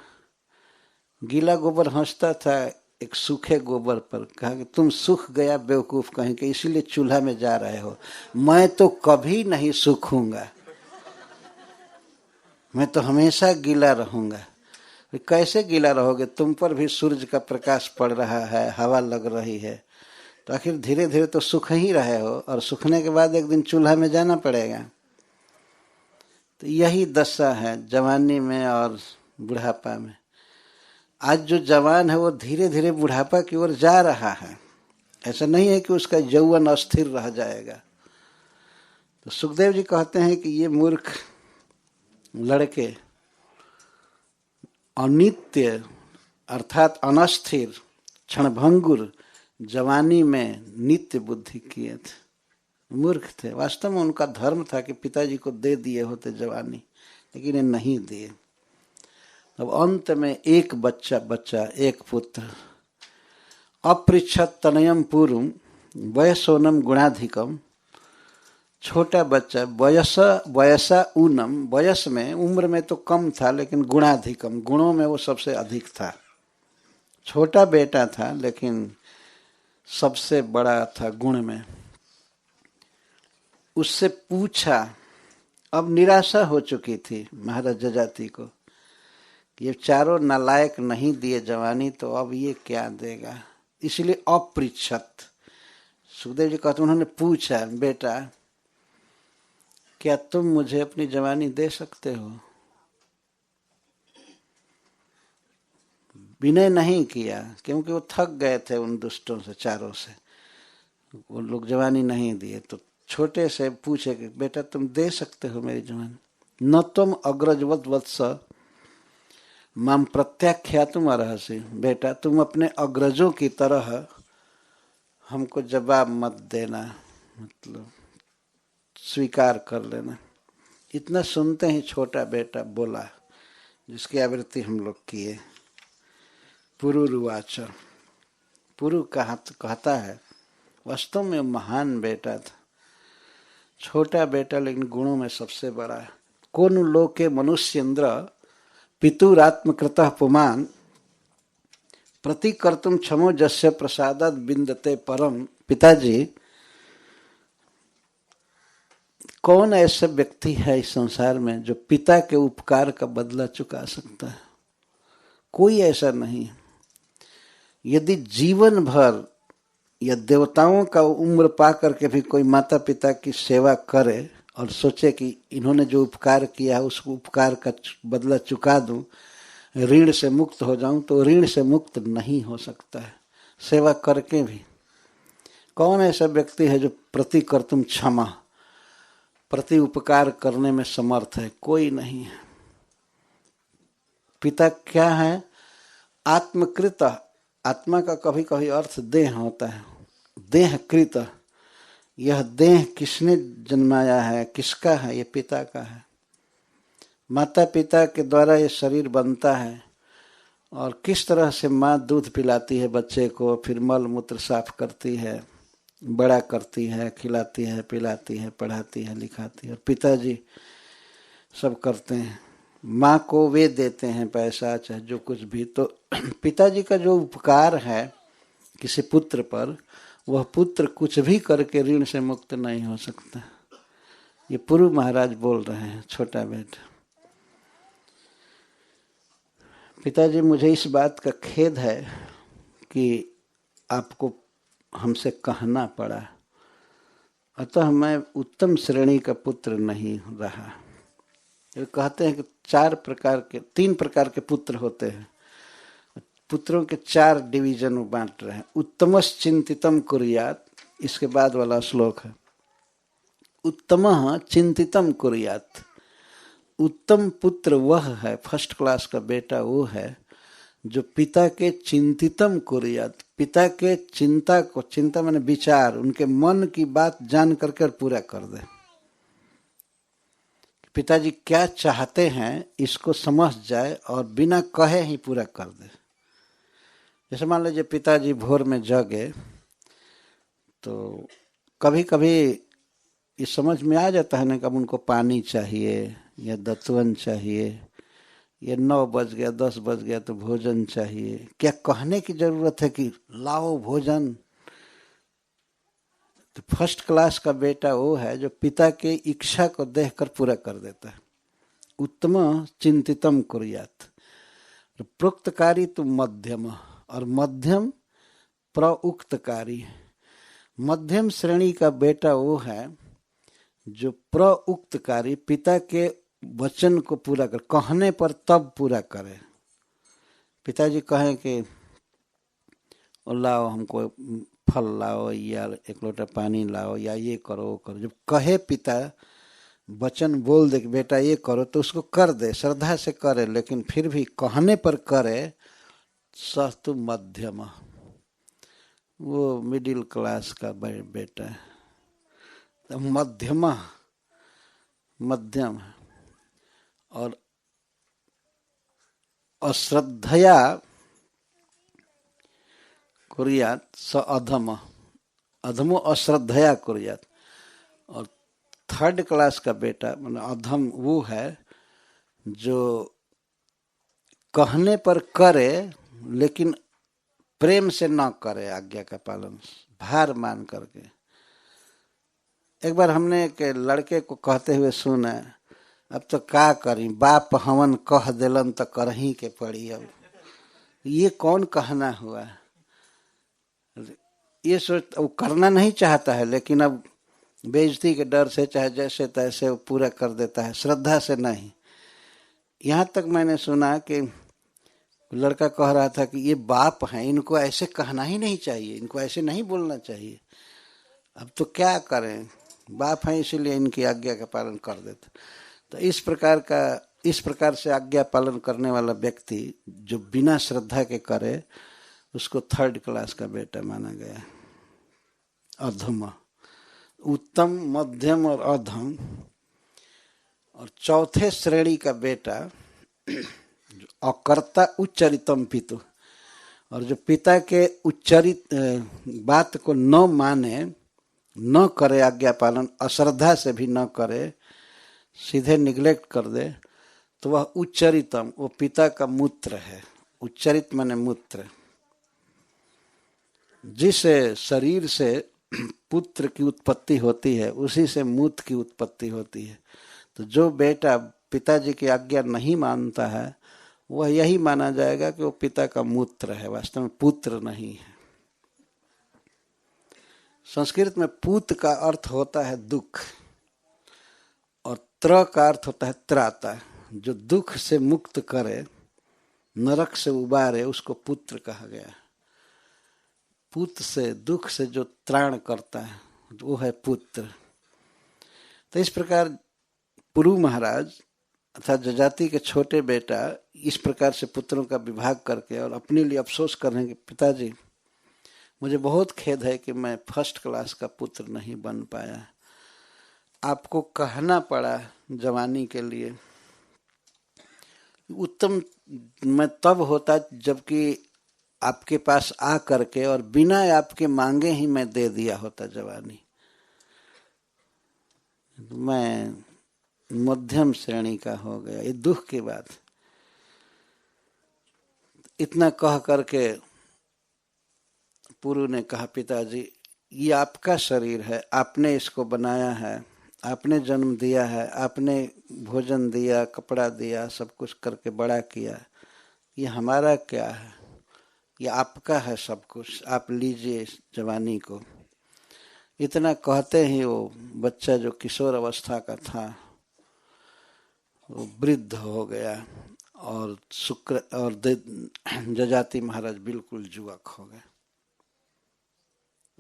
गीला गोबर हंसता था एक सूखे गोबर पर। कहा कि तुम सूख गया बेवकूफ कहीं के, इसीलिए चूल्हा में जा रहे हो, मैं तो कभी नहीं सूखूंगा, मैं तो हमेशा गीला रहूंगा। कैसे गीला रहोगे, तुम पर भी सूरज का प्रकाश पड़ रहा है, हवा लग रही है, तो आखिर धीरे धीरे तो सूख ही रहे हो, और सूखने के बाद एक दिन चूल्हा में जाना पड़ेगा। तो यही दशा है जवानी में और बुढ़ापा में। आज जो जवान है वो धीरे धीरे बुढ़ापा की ओर जा रहा है, ऐसा नहीं है कि उसका यौवन अस्थिर रह जाएगा। तो सुखदेव जी कहते हैं कि ये मूर्ख लड़के अनित्य अर्थात अनस्थिर क्षणभंगुर जवानी में नित्य बुद्धि किए थे, मूर्ख थे। वास्तव में उनका धर्म था कि पिताजी को दे दिए होते जवानी, लेकिन ये नहीं दिए। अब अंत में एक बच्चा एक पुत्र, अपृच्छत तनयम पूर्वम वयसोनम गुणाधिकम, छोटा बच्चा, वयसा ऊनम, वयस में उम्र में तो कम था लेकिन गुणाधिकम, गुणों में वो सबसे अधिक था। छोटा बेटा था लेकिन सबसे बड़ा था गुण में। उससे पूछा, अब निराशा हो चुकी थी महाराज जजाति को, ये चारों नालायक नहीं दिए जवानी, तो अब ये क्या देगा, इसलिए अपृच्छत। सुखदेव जी कहते उन्होंने पूछा, बेटा क्या तुम मुझे अपनी जवानी दे सकते हो? विनय नहीं किया, क्योंकि वो थक गए थे उन दुष्टों से, चारों से, वो लोग जवानी नहीं दिए। तो छोटे से पूछे कि बेटा तुम दे सकते हो मेरी जवानी? न तुम अग्रजवत वत्स माम प्रत्याख्यातुम अर्हसि, बेटा तुम अपने अग्रजों की तरह हमको जवाब मत देना, मतलब स्वीकार कर लेना। इतना सुनते ही छोटा बेटा बोला, जिसकी आवृत्ति हम लोग किए। पुरुरुवाच, पुरु कहता है, वास्तव में महान बेटा था, छोटा बेटा लेकिन गुणों में सबसे बड़ा है। कोनु लोके मनुष्येन्द्र पितुरात्मकृतः पुमान् प्रतिकर्तुम क्षमो जस्य प्रसादात् विन्दते परम। पिताजी, कौन ऐसा व्यक्ति है इस संसार में जो पिता के उपकार का बदला चुका सकता है? कोई ऐसा नहीं। यदि जीवन भर या देवताओं का उम्र पा करके भी कोई माता पिता की सेवा करे और सोचे कि इन्होंने जो उपकार किया है उस उपकार का बदला चुका दूं, ऋण से मुक्त हो जाऊं, तो ऋण से मुक्त नहीं हो सकता है सेवा करके भी। कौन ऐसा व्यक्ति है जो प्रतिकर्तुम क्षमा, प्रति उपकार करने में समर्थ है? कोई नहीं है। पिता क्या है? आत्मकृत, आत्मा का कभी कभी अर्थ देह होता है, देह कृत, यह देह किसने जन्माया है, किसका है? ये पिता का है। माता पिता के द्वारा ये शरीर बनता है, और किस तरह से माँ दूध पिलाती है बच्चे को, फिर मल मूत्र साफ करती है, बड़ा करती है, खिलाती है, पिलाती है, पढ़ाती है, लिखाती है, और पिताजी सब करते हैं। माँ को वे देते हैं पैसा, चाहे जो कुछ भी। तो पिताजी का जो उपकार है किसी पुत्र पर, वह पुत्र कुछ भी करके ऋण से मुक्त नहीं हो सकता। ये पुरु महाराज बोल रहे हैं, छोटा बेटा। पिताजी, मुझे इस बात का खेद है कि आपको हमसे कहना पड़ा, अतः मैं उत्तम श्रेणी का पुत्र नहीं रहा। ये कहते हैं कि 3 प्रकार के पुत्र होते हैं। पुत्रों के 4 डिवीजन में बांट रहे हैं। उत्तमस् चिंतितम कुर्यात, इसके बाद वाला श्लोक है, उत्तमः चिंतितम कुर्यात। उत्तम पुत्र वह है, फर्स्ट क्लास का बेटा वो है जो पिता के चिंतितम कुर्यात, पिता के चिंता को, चिंता माने विचार, उनके मन की बात जान करके पूरा कर दे। पिताजी क्या चाहते हैं इसको समझ जाए और बिना कहे ही पूरा कर दे। जैसे मान लीजिए पिताजी भोर में जगे तो कभी कभी ये समझ में आ जाता है ना कि अब उनको पानी चाहिए या दतवन चाहिए, ये 9 बज गया 10 बज गया तो भोजन चाहिए। क्या कहने की जरूरत है कि लाओ भोजन? तो फर्स्ट क्लास का बेटा वो है जो पिता के इच्छा को देखकर पूरा कर देता है। उत्तम चिंतितम कुर्यात, प्रोक्तकारी तो मध्यम, और मध्यम प्रउक्तकारी। मध्यम श्रेणी का बेटा वो है जो प्रउक्तकारी, पिता के वचन को पूरा कर, कहने पर तब पूरा करे। पिताजी कहें कि लाओ हमको फल लाओ या 1 लोटा पानी लाओ या ये करो वो करो, जब कहे पिता वचन बोल दे कि बेटा ये करो तो उसको कर दे, श्रद्धा से करे, लेकिन फिर भी कहने पर करे, सस्तु मध्यम, वो मिडिल क्लास का बेटा है। तो मध्यम और अश्रद्धया कुर्यात स अधम, अधमो अश्रद्धया कुर्यात। और 3rd क्लास का बेटा मतलब अधम वो है जो कहने पर करे लेकिन प्रेम से न करे, आज्ञा का पालन भार मान करके। एक बार हमने एक लड़के को कहते हुए सुना, अब तो का करी, बाप हवन कह दिलन तो करही के पड़ी। अब ये कौन कहना हुआ? ये सोच वो करना नहीं चाहता है, लेकिन अब बेइज्जती के डर से चाहे जैसे तैसे वो पूरा कर देता है, श्रद्धा से नहीं। यहाँ तक मैंने सुना कि लड़का कह रहा था कि ये बाप हैं, इनको ऐसे कहना ही नहीं चाहिए, इनको ऐसे नहीं बोलना चाहिए। अब तो क्या करें, बाप हैं इसीलिए इनकी आज्ञा का पालन कर देते। तो इस प्रकार से आज्ञा पालन करने वाला व्यक्ति जो बिना श्रद्धा के करे, उसको 3rd क्लास का बेटा माना गया। अधम, उत्तम, मध्यम और अधम। और 4थे श्रेणी का बेटा अकर्ता उच्चरितम पितु, और जो पिता के उच्चरित बात को न माने, न करे आज्ञा पालन, अश्रद्धा से भी न करे, सीधे निग्लेक्ट कर दे, तो वह उच्चरितम, वो पिता का मूत्र है। उच्चरित माने मूत्र। जिस शरीर से पुत्र की उत्पत्ति होती है उसी से मूत्र की उत्पत्ति होती है। तो जो बेटा पिताजी की आज्ञा नहीं मानता है वह यही माना जाएगा कि वो पिता का मूत्र है, वास्तव में पुत्र नहीं है। संस्कृत में पूत का अर्थ होता है दुख और त्र का अर्थ होता है त्राता। जो दुख से मुक्त करे, नरक से उबारे, उसको पुत्र कहा गया। पुत्र से, दुख से जो त्राण करता है वो है पुत्र। तो इस प्रकार पुरु महाराज अर्थात जजाति के छोटे बेटा इस प्रकार से पुत्रों का विभाग करके और अपने लिए अफसोस कर रहे हैं कि पिताजी मुझे बहुत खेद है कि मैं 1st क्लास का पुत्र नहीं बन पाया। आपको कहना पड़ा जवानी के लिए। उत्तम मैं तब होता जबकि आपके पास आ करके और बिना आपके मांगे ही मैं दे दिया होता जवानी। मैं मध्यम श्रेणी का हो गया, ये दुख की बात। इतना कह करके पुरु ने कहा, पिताजी ये आपका शरीर है, आपने इसको बनाया है, आपने जन्म दिया है, आपने भोजन दिया, कपड़ा दिया, सब कुछ करके बड़ा किया, ये हमारा क्या है, ये आपका है सब कुछ, आप लीजिए जवानी को। इतना कहते ही वो बच्चा जो किशोर अवस्था का था वो वृद्ध हो गया और शुक्र और जजाति महाराज बिल्कुल जुआक हो गए।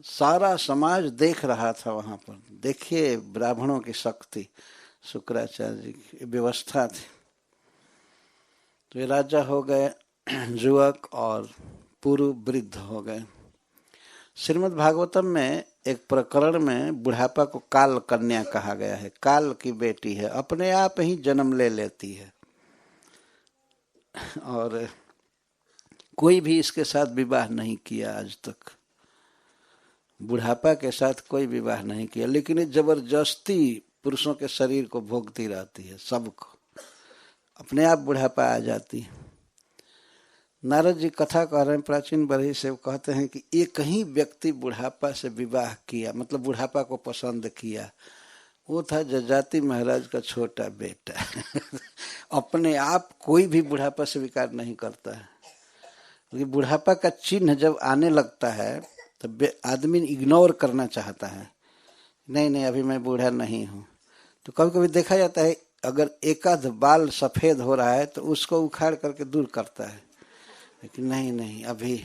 सारा समाज देख रहा था वहां पर। देखिए ब्राह्मणों की शक्ति, शुक्राचार्य जी की व्यवस्था थी। तो ये राजा हो गए जुआक और पुरु वृद्ध हो गए। श्रीमद् भागवतम में एक प्रकरण में बुढ़ापा को काल कन्या कहा गया है। काल की बेटी है, अपने आप ही जन्म ले लेती है। और कोई भी इसके साथ विवाह नहीं किया आज तक, बुढ़ापा के साथ कोई विवाह नहीं किया, लेकिन ये जबरदस्ती पुरुषों के शरीर को भोगती रहती है, सबको अपने आप बुढ़ापा आ जाती है। नारद जी कथा कह रहे हैं प्राचीन बरही से, वो कहते हैं कि एक ही व्यक्ति बुढ़ापा से विवाह किया, मतलब बुढ़ापा को पसंद किया, वो था जजाति महाराज का छोटा बेटा। अपने आप कोई भी बुढ़ापा स्वीकार नहीं करता है, क्योंकि बुढ़ापा का चिन्ह जब आने लगता है तो आदमी इग्नोर करना चाहता है, नहीं नहीं अभी मैं बूढ़ा नहीं हूँ। तो कभी कभी देखा जाता है अगर एकाध बाल सफ़ेद हो रहा है तो उसको उखाड़ करके दूर करता है, लेकिन नहीं नहीं अभी।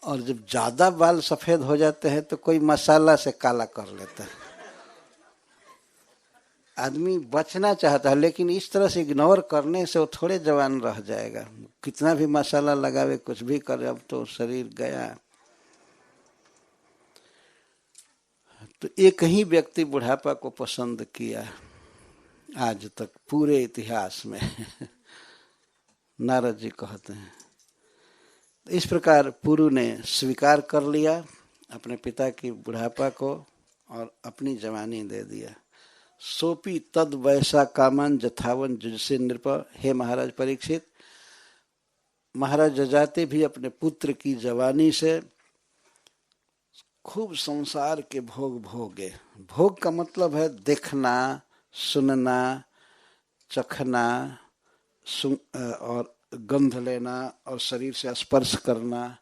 और जब ज़्यादा बाल सफ़ेद हो जाते हैं तो कोई मसाला से काला कर लेता है। आदमी बचना चाहता है, लेकिन इस तरह से इग्नोर करने से वो थोड़े जवान रह जाएगा, कितना भी मसाला लगावे कुछ भी करे, अब तो शरीर गया। तो एक ही व्यक्ति बुढ़ापा को पसंद किया आज तक पूरे इतिहास में। नारद जी कहते हैं इस प्रकार पुरु ने स्वीकार कर लिया अपने पिता की बुढ़ापा को और अपनी जवानी दे दिया। सोपी तद वैसा कामन जथावन जुजसे नृप। हे महाराज परीक्षित, महाराज जजाति भी अपने पुत्र की जवानी से खूब संसार के भोग भोगे। भोग का मतलब है देखना, सुनना, चखना और गंध लेना और शरीर से स्पर्श करना,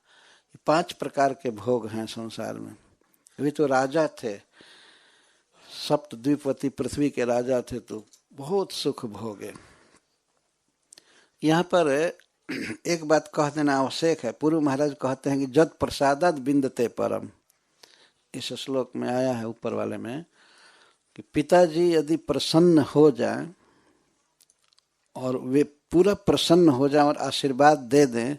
5 प्रकार के भोग हैं संसार में। अभी तो राजा थे, सप्तद्वीपवती पृथ्वी के राजा थे, तो बहुत सुख भोगे। यहाँ पर एक बात कह देना आवश्यक है। पूर्व महाराज कहते हैं कि जद प्रसादात बिंदते परम, इस श्लोक में आया है ऊपर वाले में कि पिताजी यदि प्रसन्न हो जाएं और वे पूरा प्रसन्न हो जाएं और आशीर्वाद दे दें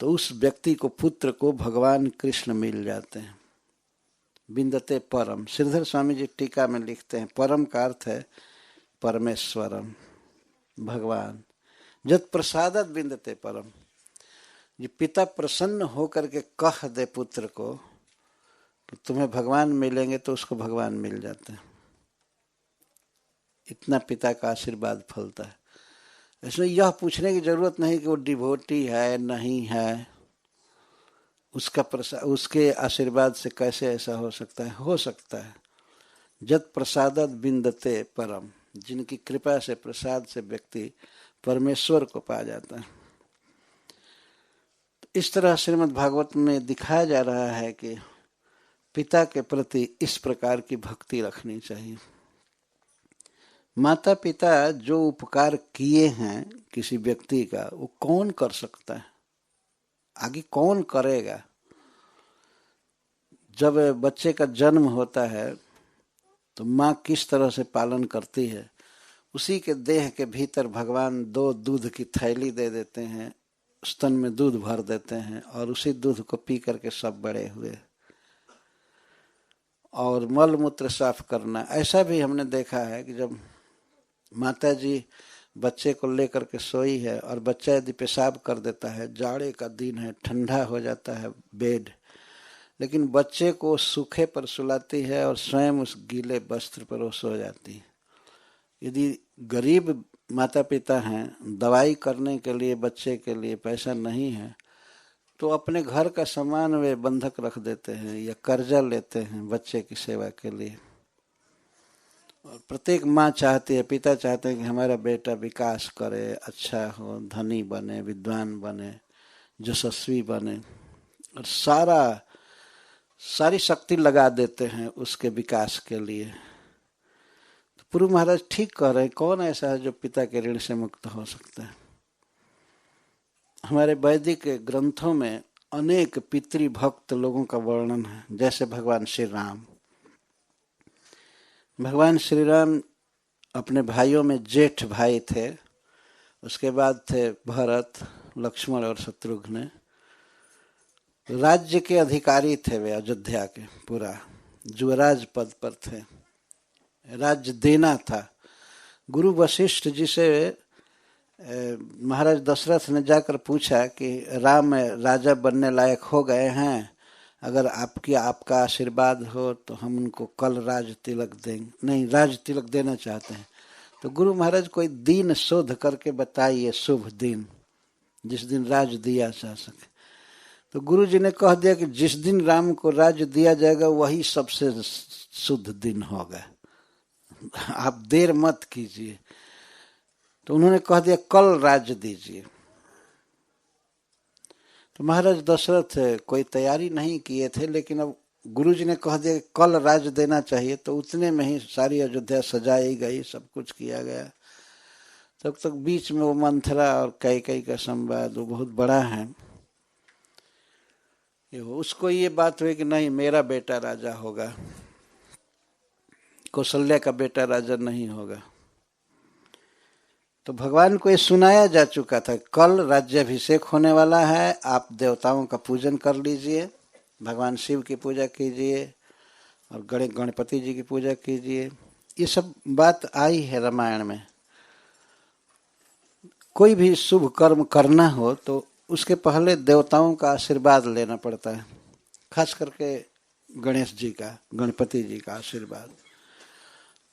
तो उस व्यक्ति को, पुत्र को भगवान कृष्ण मिल जाते हैं। बिंदते परम, श्रीधर स्वामी जी टीका में लिखते हैं परम का अर्थ है परमेश्वरम, भगवान। जद प्रसादत बिंदते परम, ये पिता प्रसन्न होकर के कह दे पुत्र को कि तुम्हें भगवान मिलेंगे तो उसको भगवान मिल जाते हैं। इतना पिता का आशीर्वाद फलता है। इसमें यह पूछने की जरूरत नहीं कि वो डिवोटी है नहीं है, उसके आशीर्वाद से कैसे ऐसा हो सकता है। हो सकता है। जद प्रसादत बिंदते परम, जिनकी कृपा से, प्रसाद से व्यक्ति परमेश्वर को पा जाता है। तो इस तरह श्रीमद् भागवत में दिखाया जा रहा है कि पिता के प्रति इस प्रकार की भक्ति रखनी चाहिए। माता पिता जो उपकार किए हैं किसी व्यक्ति का, वो कौन कर सकता है, आगे कौन करेगा। जब बच्चे का जन्म होता है तो माँ किस तरह से पालन करती है, उसी के देह के भीतर भगवान 2 दूध की थैली दे देते हैं, स्तन में दूध भर देते हैं और उसी दूध को पी करके सब बड़े हुए। और मल मूत्र साफ करना, ऐसा भी हमने देखा है कि जब माता जी बच्चे को लेकर के सोई है और बच्चा यदि पेशाब कर देता है, जाड़े का दिन है, ठंडा हो जाता है बेड, लेकिन बच्चे को सूखे पर सुलाती है और स्वयं उस गीले वस्त्र पर वो सो जाती है। यदि गरीब माता पिता हैं, दवाई करने के लिए बच्चे के लिए पैसा नहीं है, तो अपने घर का सामान वे बंधक रख देते हैं या कर्जा लेते हैं बच्चे की सेवा के लिए। और प्रत्येक माँ चाहती है, पिता चाहते हैं कि हमारा बेटा विकास करे, अच्छा हो, धनी बने, विद्वान बने, यशस्वी बने, और सारी शक्ति लगा देते हैं उसके विकास के लिए। तो पूर्व महाराज ठीक कह रहे हैं, कौन ऐसा है जो पिता के ऋण से मुक्त हो सकता है। हमारे वैदिक ग्रंथों में अनेक पितृभक्त लोगों का वर्णन है, जैसे भगवान श्री राम। भगवान श्री राम अपने भाइयों में जेठ भाई थे, उसके बाद थे भरत, लक्ष्मण और शत्रुघ्न। राज्य के अधिकारी थे वे, अयोध्या के पूरा युवराज पद पर थे, राज्य देना था। गुरु वशिष्ठ जी से महाराज दशरथ ने जाकर पूछा कि राम राजा बनने लायक हो गए हैं, अगर आपका आशीर्वाद हो तो हम उनको कल राज तिलक देंगे, नहीं राज तिलक देना चाहते हैं। तो गुरु महाराज कोई दिन शोध करके बताइए, शुभ दिन जिस दिन राज दिया जा सके। तो गुरु जी ने कह दिया कि जिस दिन राम को राज दिया जाएगा वही सबसे शुद्ध दिन होगा, आप देर मत कीजिए। तो उन्होंने कह दिया कल राज दीजिए। तो महाराज दशरथ कोई तैयारी नहीं किए थे, लेकिन अब गुरु जी ने कह दिया कि कल राज देना चाहिए, तो उतने में ही सारी अयोध्या सजाई गई, सब कुछ किया गया। तब तक बीच में वो मंथरा और कैकेयी का संवाद वो बहुत बड़ा है। उसको ये बात हुई कि नहीं मेरा बेटा राजा होगा, कौशल्या का बेटा राजा नहीं होगा। तो भगवान को ये सुनाया जा चुका था, कल राज्याभिषेक होने वाला है, आप देवताओं का पूजन कर लीजिए, भगवान शिव की पूजा कीजिए और गणपति जी की पूजा कीजिए। ये सब बात आई है रामायण में। कोई भी शुभ कर्म करना हो तो उसके पहले देवताओं का आशीर्वाद लेना पड़ता है, खास करके गणेश जी का, गणपति जी का आशीर्वाद,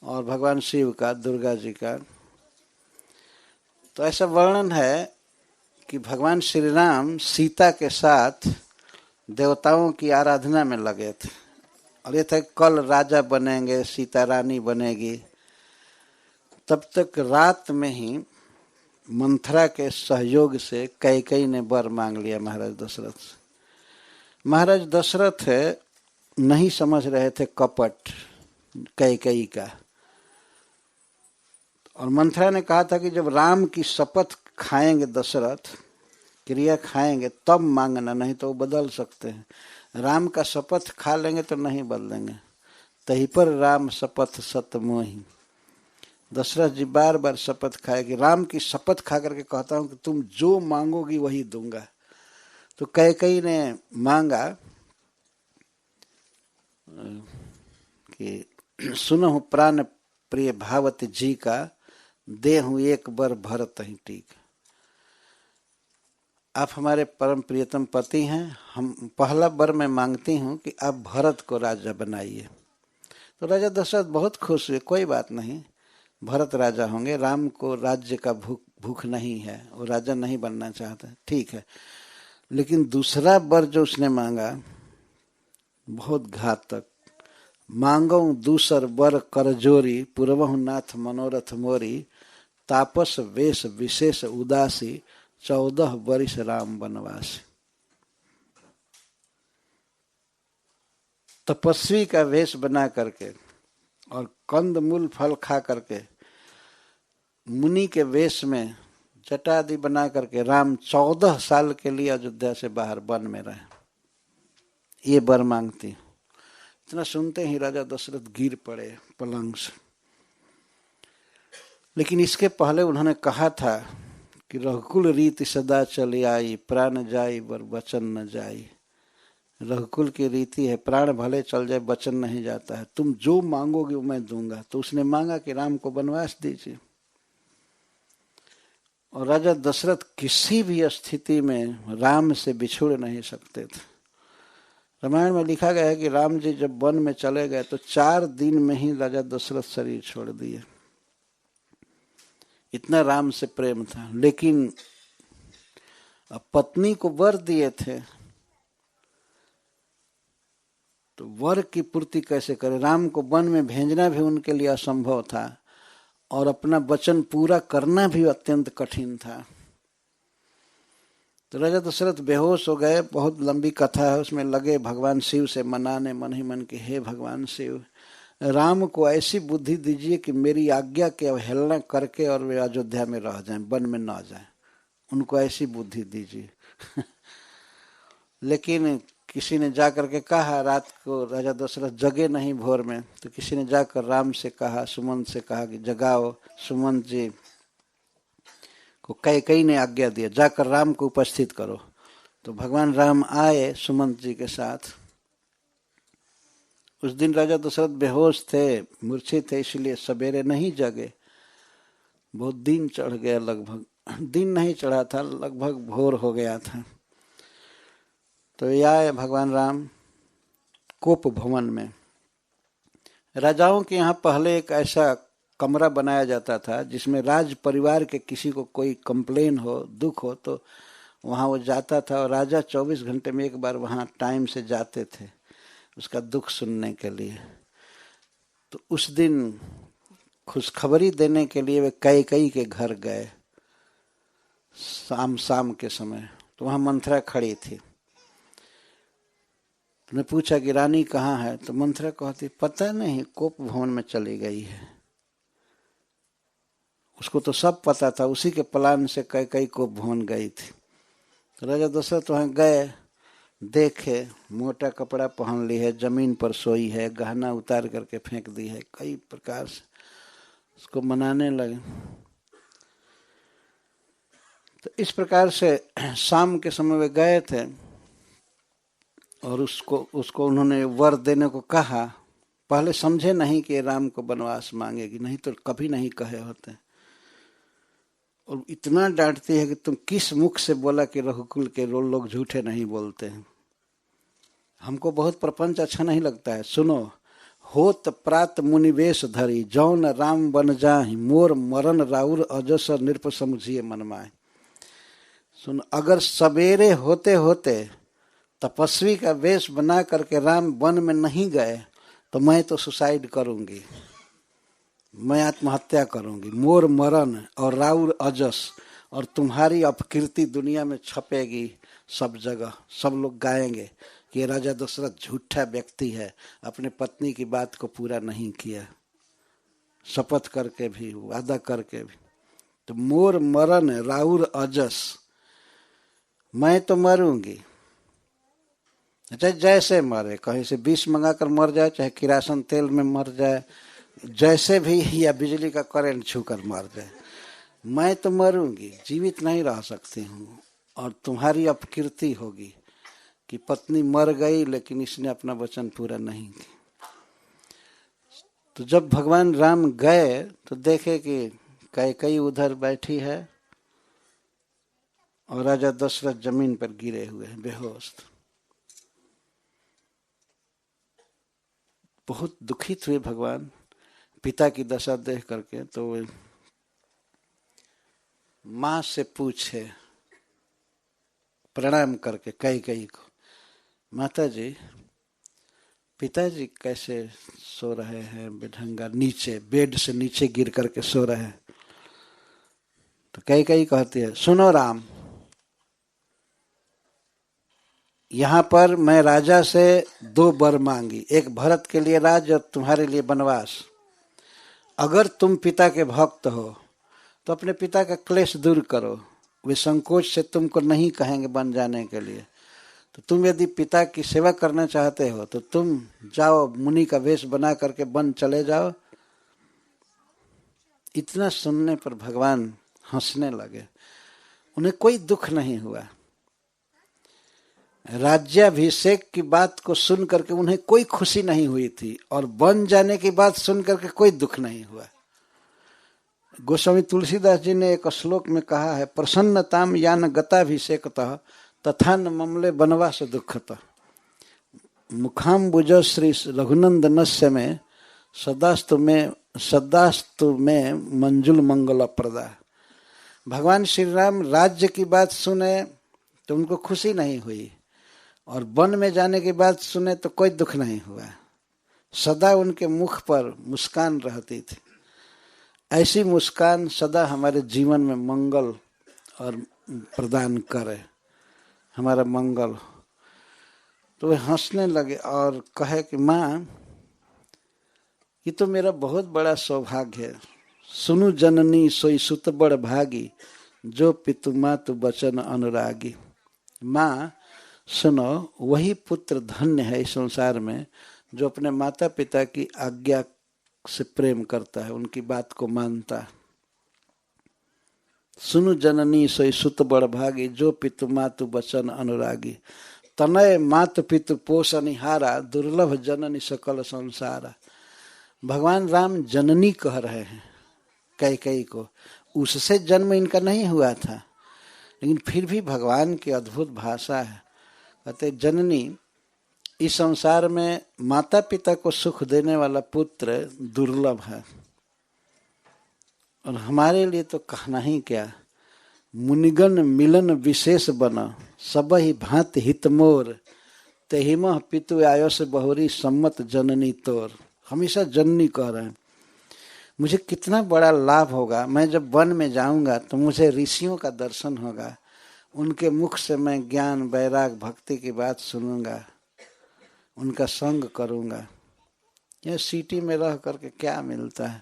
और भगवान शिव का, दुर्गा जी का। तो ऐसा वर्णन है कि भगवान श्री राम सीता के साथ देवताओं की आराधना में लगे थे, और ये था कल राजा बनेंगे, सीता रानी बनेगी। तब तक रात में ही मंथरा के सहयोग से कैकेयी ने वर मांग लिया महाराज दशरथ से। महाराज दशरथ नहीं समझ रहे थे कपट कैकेयी का, और मंथरा ने कहा था कि जब राम की शपथ खाएंगे दशरथ, क्रिया खाएंगे तब मांगना, नहीं तो वो बदल सकते हैं। राम का शपथ खा लेंगे तो नहीं बदलेंगे। तही पर राम शपथ सत मोहि। दशरथ जी बार बार शपथ खाए कि राम की शपथ खा करके कहता हूं कि तुम जो मांगोगी वही दूंगा। तो कैकेयी ने मांगा कि सुनहु प्राण प्रिय भावती जी का, देहु एक बर भरत ही टीक। आप हमारे परम प्रियतम पति हैं, हम पहला वर मैं मांगती हूँ कि आप भरत को राजा बनाइए। तो राजा दशरथ बहुत खुश हुए, कोई बात नहीं, भरत राजा होंगे, राम को राज्य का भूख नहीं है, वो राजा नहीं बनना चाहते, ठीक है। लेकिन दूसरा वर जो उसने मांगा बहुत घातक, मांगो दूसर वर करजोरी, पूर्वहु नाथ मनोरथ मोरी, तापस वेश विशेष उदासी, 14 वर्ष राम वनवासी। तपस्वी का वेश बना करके और कंद मूल फल खा करके मुनि के वेश में जटा आदि बना करके राम 14 साल के लिए अयोध्या से बाहर वन में रहे, ये वर मांगती। इतना सुनते ही राजा दशरथ गिर पड़े पलंग से। लेकिन इसके पहले उन्होंने कहा था कि रघुकुल रीति सदा चली आई, प्राण जाई वर वचन न जाई। रघुकुल की रीति है, प्राण भले चल जाए वचन नहीं जाता है, तुम जो मांगोगे वो मैं दूंगा। तो उसने मांगा कि राम को वनवास दीजिए। और राजा दशरथ किसी भी स्थिति में राम से बिछुड़ नहीं सकते थे। रामायण में लिखा गया है कि राम जी जब वन में चले गए तो 4 दिन में ही राजा दशरथ शरीर छोड़ दिए, इतना राम से प्रेम था। लेकिन अब पत्नी को वर दिए थे तो वर की पूर्ति कैसे करें। राम को वन में भेजना भी उनके लिए असंभव था और अपना वचन पूरा करना भी अत्यंत कठिन था। तो राजा दशरथ बेहोश हो गए। बहुत लंबी कथा है, उसमें लगे भगवान शिव से मनाने मन ही मन कि हे भगवान शिव, राम को ऐसी बुद्धि दीजिए कि मेरी आज्ञा की अवहेलना करके और वे अयोध्या में रह जाएं, वन में न जाएं, उनको ऐसी बुद्धि दीजिए। लेकिन किसी ने जाकर के कहा, रात को राजा दशरथ जगे नहीं भोर में, तो किसी ने जाकर राम से कहा, सुमंत से कहा कि जगाओ सुमंत जी को। कैकेयी ने आज्ञा दिया जाकर राम को उपस्थित करो। तो भगवान राम आए सुमंत जी के साथ। उस दिन राजा दशरथ बेहोश थे, मूर्छित थे, इसलिए सवेरे नहीं जगे, बहुत दिन चढ़ गया, लगभग दिन नहीं चढ़ा था, लगभग भोर हो गया था। तो ये आए भगवान राम कोप भवन में। राजाओं के यहाँ पहले एक ऐसा कमरा बनाया जाता था जिसमें राज परिवार के किसी को कोई कंप्लेन हो, दुख हो, तो वहाँ वो जाता था और राजा 24 घंटे में एक बार वहाँ टाइम से जाते थे उसका दुख सुनने के लिए। तो उस दिन खुशखबरी देने के लिए वे कैकेयी के घर गए शाम के समय। तो वहाँ मंथरा खड़ी थी। ने पूछा कि रानी कहाँ है? तो मंथरा कहती पता नहीं, कोप भवन में चली गई है। उसको तो सब पता था, उसी के प्लान से कैकेयी कोप भवन गई थी। तो राजा दशरथ वहाँ गए, देखे मोटा कपड़ा पहन ली है, जमीन पर सोई है, गहना उतार करके फेंक दी है, कई प्रकार से उसको मनाने लगे। तो इस प्रकार से शाम के समय वे गए थे और उसको उन्होंने वर देने को कहा। पहले समझे नहीं कि राम को वनवास मांगेगी, नहीं तो कभी नहीं कहे होते। और इतना डांटती है कि तुम किस मुख से बोला कि रघुकुल के लोग झूठे नहीं बोलते हैं। हमको बहुत प्रपंच अच्छा नहीं लगता है। सुनो, होत प्रात मुनिवेश धरी, जौन राम बन जाहि, मोर मरण राउर अजस नृप समुझिए मन माय। सुन, अगर सवेरे होते होते तपस्वी का वेश बना करके राम वन में नहीं गए तो मैं तो सुसाइड करूंगी, मैं आत्महत्या करूंगी। मोर मरण और राउर अजस, और तुम्हारी अपकीर्ति दुनिया में छपेगी सब जगह, सब लोग गाएंगे कि राजा दशरथ झूठा व्यक्ति है, अपने पत्नी की बात को पूरा नहीं किया, शपथ करके भी, वादा करके भी। तो मोर मरण राउर अजस, मैं तो मरूंगी, चाहे जैसे मरे, कहीं से विष मंगाकर मर जाए, चाहे किरासन तेल में मर जाए, जैसे भी, या बिजली का करंट छूकर मर जाए, मैं तो मरूंगी, जीवित नहीं रह सकती हूँ। और तुम्हारी अपकीर्ति होगी कि पत्नी मर गई लेकिन इसने अपना वचन पूरा नहीं किया। तो जब भगवान राम गए तो देखे कि कैकेयी उधर बैठी है और राजा दशरथ जमीन पर गिरे हुए हैं बेहोश। बहुत दुखित हुए भगवान पिता की दशा देख करके। तो माँ से पूछे प्रणाम करके कैकेयी को, माता जी, पिताजी कैसे सो रहे हैं बेढंगा, नीचे बेड से नीचे गिर करके सो रहे हैं। तो कैकेयी कहती है, सुनो राम, यहाँ पर मैं राजा से 2 वर मांगी, एक भरत के लिए राज और तुम्हारे लिए वनवास। अगर तुम पिता के भक्त हो तो अपने पिता का क्लेश दूर करो, वे संकोच से तुमको नहीं कहेंगे बन जाने के लिए। तो तुम यदि पिता की सेवा करना चाहते हो तो तुम जाओ, मुनि का वेश बना करके वन चले जाओ। इतना सुनने पर भगवान हंसने लगे, उन्हें कोई दुख नहीं हुआ। राज्याभिषेक की बात को सुन करके उन्हें कोई खुशी नहीं हुई थी और बन जाने की बात सुन करके कोई दुख नहीं हुआ। गोस्वामी तुलसीदास जी ने एक श्लोक में कहा है, प्रसन्नताम यान गताभिषेकतः तथा न ममले वनवास दुखतः। मुखाम्बुज श्री रघुनंदनस्य में सदास्तु में मंजुल मंगल प्रदा। भगवान श्री राम राज्य की बात सुने तो उनको खुशी नहीं हुई और वन में जाने की बात सुने तो कोई दुख नहीं हुआ। सदा उनके मुख पर मुस्कान रहती थी। ऐसी मुस्कान सदा हमारे जीवन में मंगल और प्रदान करे, हमारा मंगल। तो वे हंसने लगे और कहे कि माँ, ये तो मेरा बहुत बड़ा सौभाग्य है। सुनु जननी सोई सुत बड़ भागी, जो पितु मातु बचन अनुरागी। माँ सुनो, वही पुत्र धन्य है इस संसार में जो अपने माता पिता की आज्ञा से प्रेम करता है, उनकी बात को मानता है। सुनु जननी सोई सुत बड़ भागी, जो पितु मातु बचन अनुरागी। तनय मातु पितु पोषनिहारा, दुर्लभ जननी सकल संसारा। भगवान राम जननी कह रहे हैं कैकेयी को, उससे जन्म इनका नहीं हुआ था, लेकिन फिर भी भगवान की अद्भुत भाषा है। कहते जननी, इस संसार में माता पिता को सुख देने वाला पुत्र दुर्लभ है, और हमारे लिए तो कहना ही क्या। मुनिगण मिलन विशेष बना, सब ही भांति हित मोर, तेहिमह पितु आयुष बहुरी सम्मत जननी तोर। हमेशा जननी कह रहे हैं। मुझे कितना बड़ा लाभ होगा, मैं जब वन में जाऊंगा तो मुझे ऋषियों का दर्शन होगा, उनके मुख से मैं ज्ञान वैराग भक्ति की बात सुनूंगा, उनका संग करूंगा। यह सिटी में रह करके क्या मिलता है।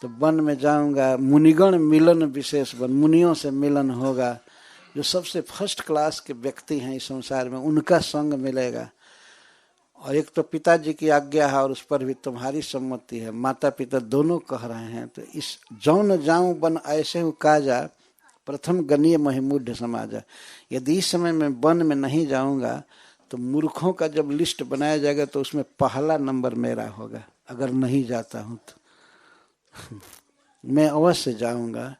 तो वन में जाऊंगा, मुनिगण मिलन विशेष बन, मुनियों से मिलन होगा, जो सबसे फर्स्ट क्लास के व्यक्ति हैं इस संसार में, उनका संग मिलेगा। और एक तो पिताजी की आज्ञा है और उस पर भी तुम्हारी सम्मति है, माता पिता दोनों कह रहे हैं। तो इस जौन जाऊं बन ऐसे हूँ काजा, प्रथम गणीय महिमूढ़ समाजा। यदि इस समय मैं वन में नहीं जाऊंगा तो मूर्खों का जब लिस्ट बनाया जाएगा तो उसमें पहला नंबर मेरा होगा, अगर नहीं जाता हूं तो। मैं अवश्य जाऊंगा।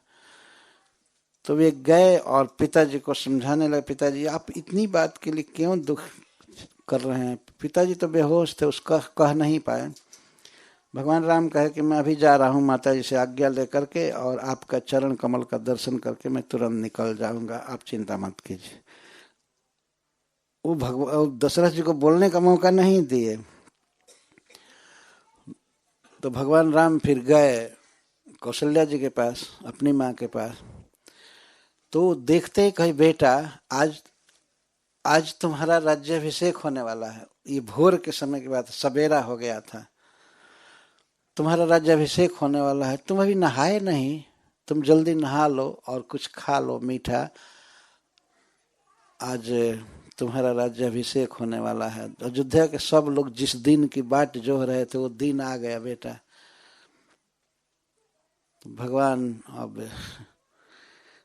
तो वे गए और पिताजी को समझाने लगे, पिताजी आप इतनी बात के लिए क्यों दुख कर रहे हैं। पिताजी तो बेहोश थे, उसका कह नहीं पाए। भगवान राम कहे कि मैं अभी जा रहा हूँ माता जी से आज्ञा लेकर के, और आपका चरण कमल का दर्शन करके मैं तुरंत निकल जाऊंगा, आप चिंता मत कीजिए। वो दशरथ जी को बोलने का मौका नहीं दिए। तो भगवान राम फिर गए कौशल्या जी के पास, अपनी माँ के पास। तो देखते ही कही, बेटा आज तुम्हारा राज्याभिषेक होने वाला है। ये भोर के समय की बात, सवेरा हो गया था। तुम्हारा राज्याभिषेक होने वाला है, तुम अभी नहाए नहीं, तुम जल्दी नहा लो और कुछ खा लो मीठा, आज तुम्हारा राज्याभिषेक होने वाला है। अयोध्या के सब लोग जिस दिन की बाट जोह रहे थे वो दिन आ गया बेटा। तो भगवान अब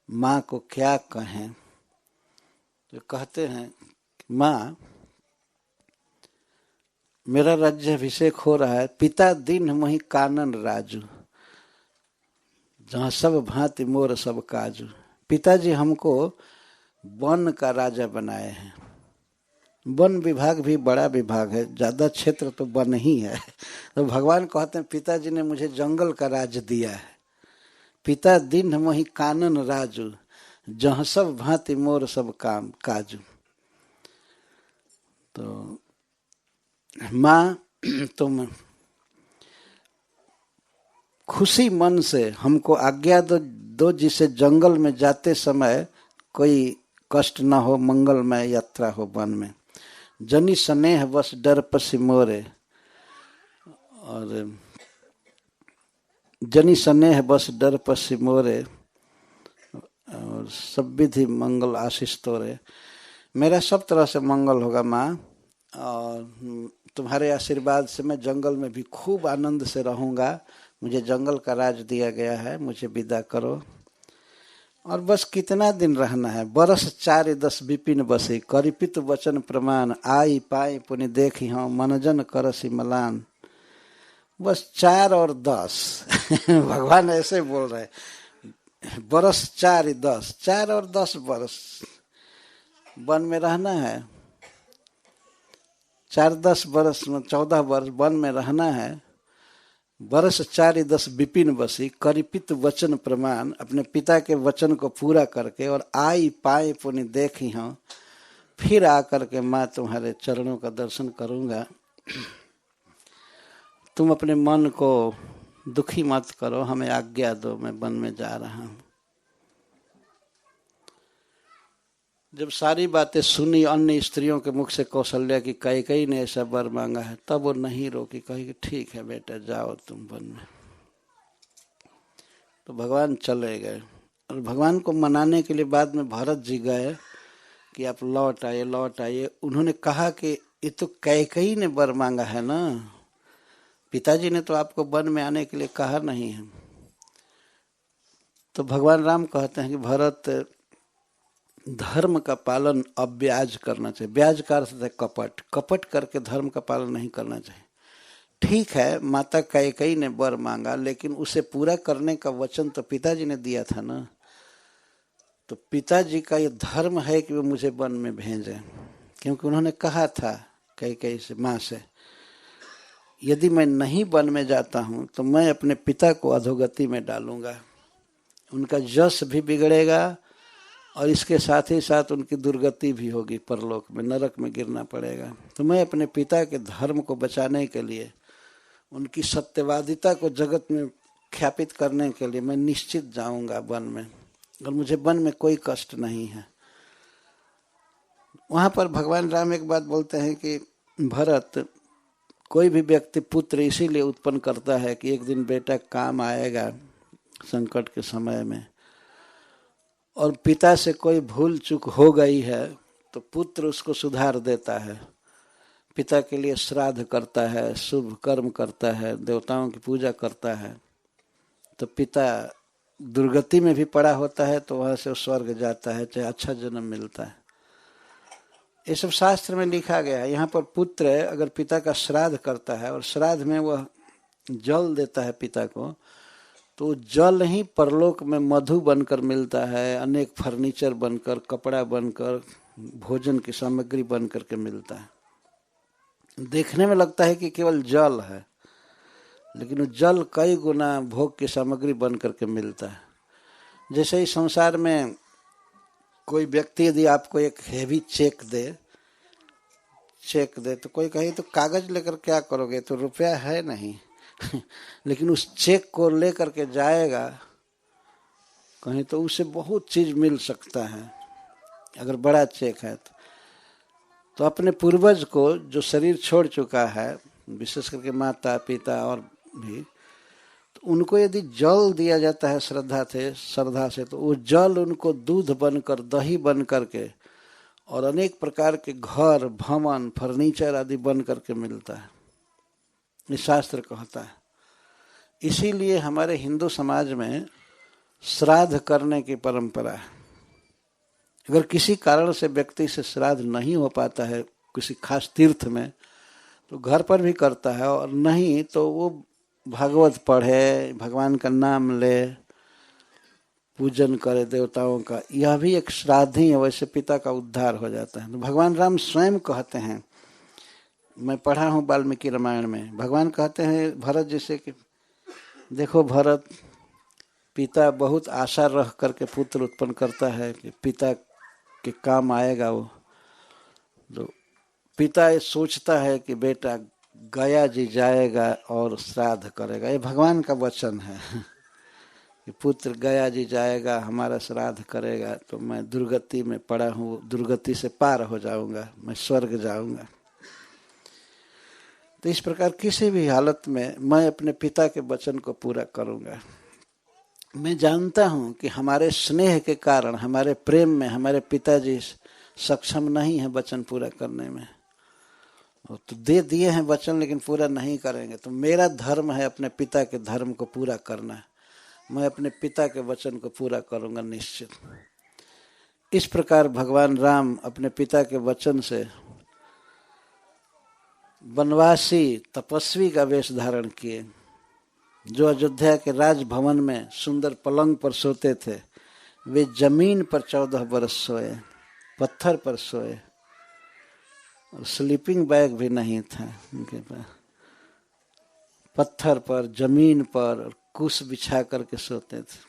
माँ को क्या कहें, तो कहते हैं माँ मेरा राज्याभिषेक हो रहा है, पिता दिन मोहि कानन राजू, जहाँ सब भांति मोर सब काजू। पिताजी हमको वन का राजा बनाए हैं। वन विभाग भी बड़ा विभाग है, ज्यादा क्षेत्र तो वन ही है। तो भगवान कहते हैं पिताजी ने मुझे जंगल का राज दिया है। पिता दिन मोहि कानन राजू, जहाँ सब भांति मोर सब काम काजू। तो माँ तुम खुशी मन से हमको आज्ञा दो जिसे जंगल में जाते समय कोई कष्ट न हो, मंगलमय यात्रा हो वन में। जनी स्नेह बस डर पसी मोरे, और जनी स्नेह बस डर पसी मोरे, और सब विधि मंगल आशीष तोरे। मेरा सब तरह से मंगल होगा माँ, और तुम्हारे आशीर्वाद से मैं जंगल में भी खूब आनंद से रहूँगा। मुझे जंगल का राज दिया गया है, मुझे विदा करो। और बस कितना दिन रहना है, बरस 4-10 विपिन बसे, करिपित वचन प्रमाण, आई पाई पुनि देखी हाँ, मनजन करसी मलान। बस 4 और 10 भगवान ऐसे बोल रहे, बरस 4-10, 4 और 10 बरस वन में रहना है। 4-10 बरस में 14 वर्ष वन में रहना है। बरस 4-10 विपिन बसी, करिपित वचन प्रमाण, अपने पिता के वचन को पूरा करके, और आई पाए पुनि देखी हूँ, फिर आकर के माँ तुम्हारे चरणों का दर्शन करूँगा। तुम अपने मन को दुखी मत करो, हमें आज्ञा दो, मैं वन में जा रहा हूँ। जब सारी बातें सुनी अन्य स्त्रियों के मुख से कौशल्या की, कैकेयी ने ऐसा वर मांगा है, तब वो नहीं रोकी, कही कि ठीक है बेटा जाओ तुम वन में। तो भगवान चले गए। और भगवान को मनाने के लिए बाद में भरत जी गए कि आप लौट आइए। उन्होंने कहा कि ये तो कैकेयी ने वर मांगा है ना, पिताजी ने तो आपको वन में आने के लिए कहा नहीं है। तो भगवान राम कहते हैं कि भरत, धर्म का पालन अब्याज करना चाहिए। ब्याज का अर्थ है कपट, कपट करके धर्म का पालन नहीं करना चाहिए। ठीक है, माता कैकेयी ने वर मांगा, लेकिन उसे पूरा करने का वचन तो पिताजी ने दिया था ना। तो पिताजी का ये धर्म है कि वो मुझे वन में भेजें, क्योंकि उन्होंने कहा था कैकेयी से, माँ से, यदि मैं नहीं वन में जाता हूँ तो मैं अपने पिता को अधोगति में डालूंगा, उनका यश भी बिगड़ेगा और इसके साथ ही साथ उनकी दुर्गति भी होगी, परलोक में नरक में गिरना पड़ेगा। तो मैं अपने पिता के धर्म को बचाने के लिए, उनकी सत्यवादिता को जगत में ख्यापित करने के लिए मैं निश्चित जाऊंगा वन में, और मुझे वन में कोई कष्ट नहीं है। वहाँ पर भगवान राम एक बात बोलते हैं कि भरत, कोई भी व्यक्ति पुत्र इसीलिए उत्पन्न करता है कि एक दिन बेटा काम आएगा संकट के समय में, और पिता से कोई भूल चूक हो गई है तो पुत्र उसको सुधार देता है, पिता के लिए श्राद्ध करता है, शुभ कर्म करता है, देवताओं की पूजा करता है। तो पिता दुर्गति में भी पड़ा होता है तो वहाँ से स्वर्ग जाता है, चाहे अच्छा जन्म मिलता है। ये सब शास्त्र में लिखा गया है। यहाँ पर पुत्र अगर पिता का श्राद्ध करता है और श्राद्ध में वह जल देता है पिता को, तो जल ही परलोक में मधु बनकर मिलता है, अनेक फर्नीचर बनकर, कपड़ा बनकर, भोजन की सामग्री बनकर के मिलता है। देखने में लगता है कि केवल जल है, लेकिन वो जल कई गुना भोग की सामग्री बन करके मिलता है। जैसे ही संसार में कोई व्यक्ति यदि आपको एक हेवी चेक दे तो कोई कहे तो कागज लेकर क्या करोगे, तो रुपया है नहीं लेकिन उस चेक को लेकर के जाएगा कहीं तो उसे बहुत चीज मिल सकता है, अगर बड़ा चेक है तो अपने पूर्वज को जो शरीर छोड़ चुका है, विशेष करके माता पिता और भी, तो उनको यदि जल दिया जाता है श्रद्धा से तो वो जल उनको दूध बनकर, दही बन करके और अनेक प्रकार के घर, भवन, फर्नीचर आदि बन करके मिलता है। ये शास्त्र कहता है। इसीलिए हमारे हिंदू समाज में श्राद्ध करने की परंपरा है। अगर किसी कारण से व्यक्ति से श्राद्ध नहीं हो पाता है किसी खास तीर्थ में, तो घर पर भी करता है, और नहीं तो वो भागवत पढ़े, भगवान का नाम ले, पूजन करे देवताओं का, यह भी एक श्राद्ध ही है। वैसे पिता का उद्धार हो जाता है। तो भगवान राम स्वयं कहते हैं, मैं पढ़ा हूँ वाल्मीकि रामायण में, भगवान कहते हैं भरत जैसे कि देखो भरत, पिता बहुत आशा रख करके पुत्र उत्पन्न करता है कि पिता के काम आएगा वो। तो पिता ये सोचता है कि बेटा गया जी जाएगा और श्राद्ध करेगा, ये भगवान का वचन है कि पुत्र गया जी जाएगा, हमारा श्राद्ध करेगा, तो मैं दुर्गति में पड़ा हूँ, दुर्गति से पार हो जाऊंगा, मैं स्वर्ग जाऊंगा। तो इस प्रकार किसी भी हालत में मैं अपने पिता के वचन को पूरा करूंगा। मैं जानता हूं कि हमारे स्नेह के कारण, हमारे प्रेम में हमारे पिताजी सक्षम नहीं है वचन पूरा करने में। तो दे दिए हैं वचन लेकिन पूरा नहीं करेंगे, तो मेरा धर्म है अपने पिता के धर्म को पूरा करना। मैं अपने पिता के वचन को पूरा करूंगा निश्चित। इस प्रकार भगवान राम अपने पिता के वचन से वनवासी तपस्वी का वेश धारण किए। जो अयोध्या के राजभवन में सुंदर पलंग पर सोते थे, वे जमीन पर 14 बरस सोए, पत्थर पर सोए, और स्लीपिंग बैग भी नहीं था उनके पास। पत्थर पर, जमीन पर और कुश बिछा करके सोते थे।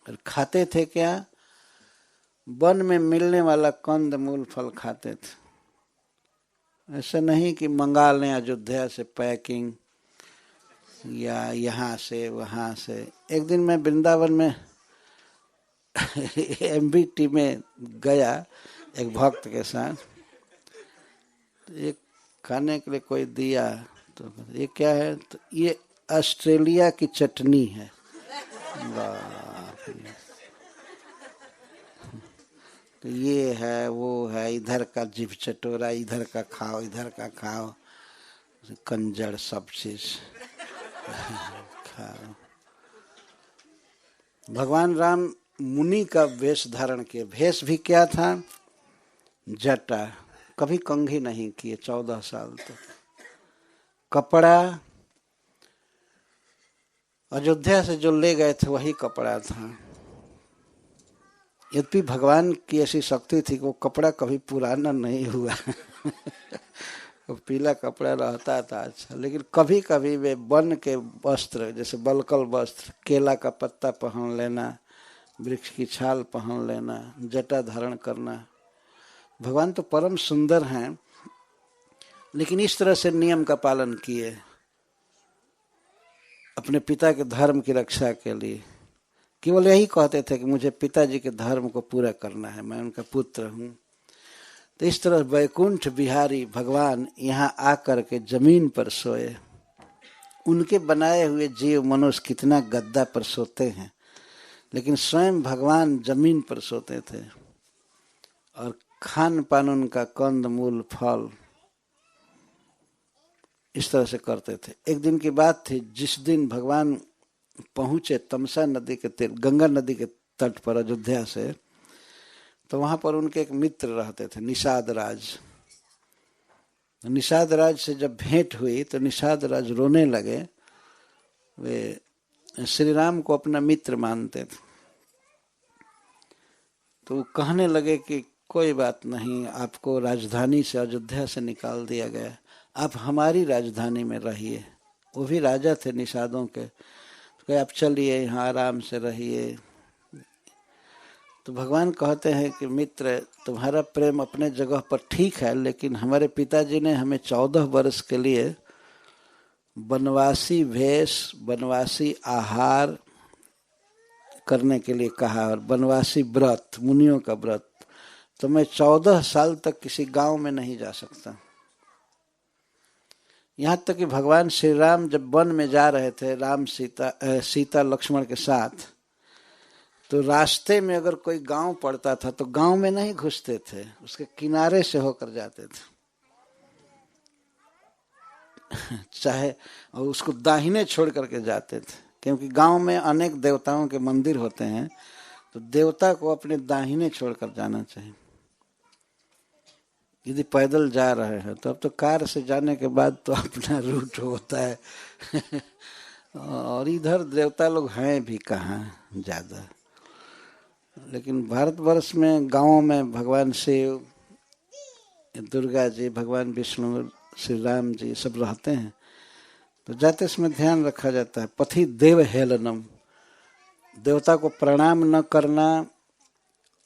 और खाते थे क्या? वन में मिलने वाला कंद मूल फल खाते थे। ऐसा नहीं कि मंगा लें अयोध्या से पैकिंग या यहाँ से वहाँ से। एक दिन मैं वृंदावन में MBT में गया एक भक्त के साथ, तो एक खाने के लिए कोई दिया, तो ये क्या है? तो ये ऑस्ट्रेलिया की चटनी है। तो ये है, वो है, इधर का जीभ चटोरा, इधर का खाओ, इधर का खाओ, कंजड़ सब चीज खाओ। भगवान राम मुनि का वेश धारण किए। भेष भी क्या था? जटा, कभी कंघी नहीं किए 14 साल तक। कपड़ा अयोध्या से जो ले गए थे वही कपड़ा था। यद्यपि भगवान की ऐसी शक्ति थी कि वो कपड़ा कभी पुराना नहीं हुआ वो पीला कपड़ा रहता था अच्छा, लेकिन कभी कभी वे वन के वस्त्र, जैसे बलकल वस्त्र, केला का पत्ता पहन लेना, वृक्ष की छाल पहन लेना, जटा धारण करना। भगवान तो परम सुंदर हैं, लेकिन इस तरह से नियम का पालन किए अपने पिता के धर्म की रक्षा के लिए। केवल यही कहते थे कि मुझे पिताजी के धर्म को पूरा करना है, मैं उनका पुत्र हूँ। तो इस तरह वैकुंठ बिहारी भगवान यहाँ आकर के जमीन पर सोए। उनके बनाए हुए जीव मनुष्य कितना गद्दा पर सोते हैं, लेकिन स्वयं भगवान जमीन पर सोते थे और खान पान उनका कंद मूल फल इस तरह से करते थे। एक दिन की बात थी, जिस दिन भगवान पहुंचे तमसा नदी के तीर, गंगा नदी के तट पर अयोध्या से, तो वहां पर उनके एक मित्र रहते थे, निषाद राज। निषाद राज से जब भेंट हुई तो निषाद राज रोने लगे। वे श्री राम को अपना मित्र मानते थे। तो वो कहने लगे कि कोई बात नहीं, आपको राजधानी से, अयोध्या से निकाल दिया गया, आप हमारी राजधानी में रहिए। वो भी राजा थे निषादों के। तो आप चलिए, यहाँ आराम से रहिए। तो भगवान कहते हैं कि मित्र, तुम्हारा प्रेम अपने जगह पर ठीक है, लेकिन हमारे पिताजी ने हमें 14 वर्ष के लिए वनवासी वेश, वनवासी आहार करने के लिए कहा, और वनवासी व्रत, मुनियों का व्रत। तो मैं 14 साल तक किसी गांव में नहीं जा सकता। यहाँ तक कि भगवान श्री राम जब वन में जा रहे थे, राम सीता लक्ष्मण के साथ, तो रास्ते में अगर कोई गांव पड़ता था तो गांव में नहीं घुसते थे, उसके किनारे से होकर जाते थे चाहे, और उसको दाहिने छोड़ करके जाते थे, क्योंकि गांव में अनेक देवताओं के मंदिर होते हैं, तो देवता को अपने दाहिने छोड़कर जाना चाहिए। यदि पैदल जा रहे हैं तो अब तो कार से जाने के बाद तो अपना रूट होता है और इधर देवता लोग हैं भी कहाँ ज़्यादा। लेकिन भारतवर्ष में गांवों में भगवान शिव, दुर्गा जी, भगवान विष्णु, श्री राम जी सब रहते हैं। तो जाते समय ध्यान रखा जाता है, पथि देव हेलनम, देवता को प्रणाम न करना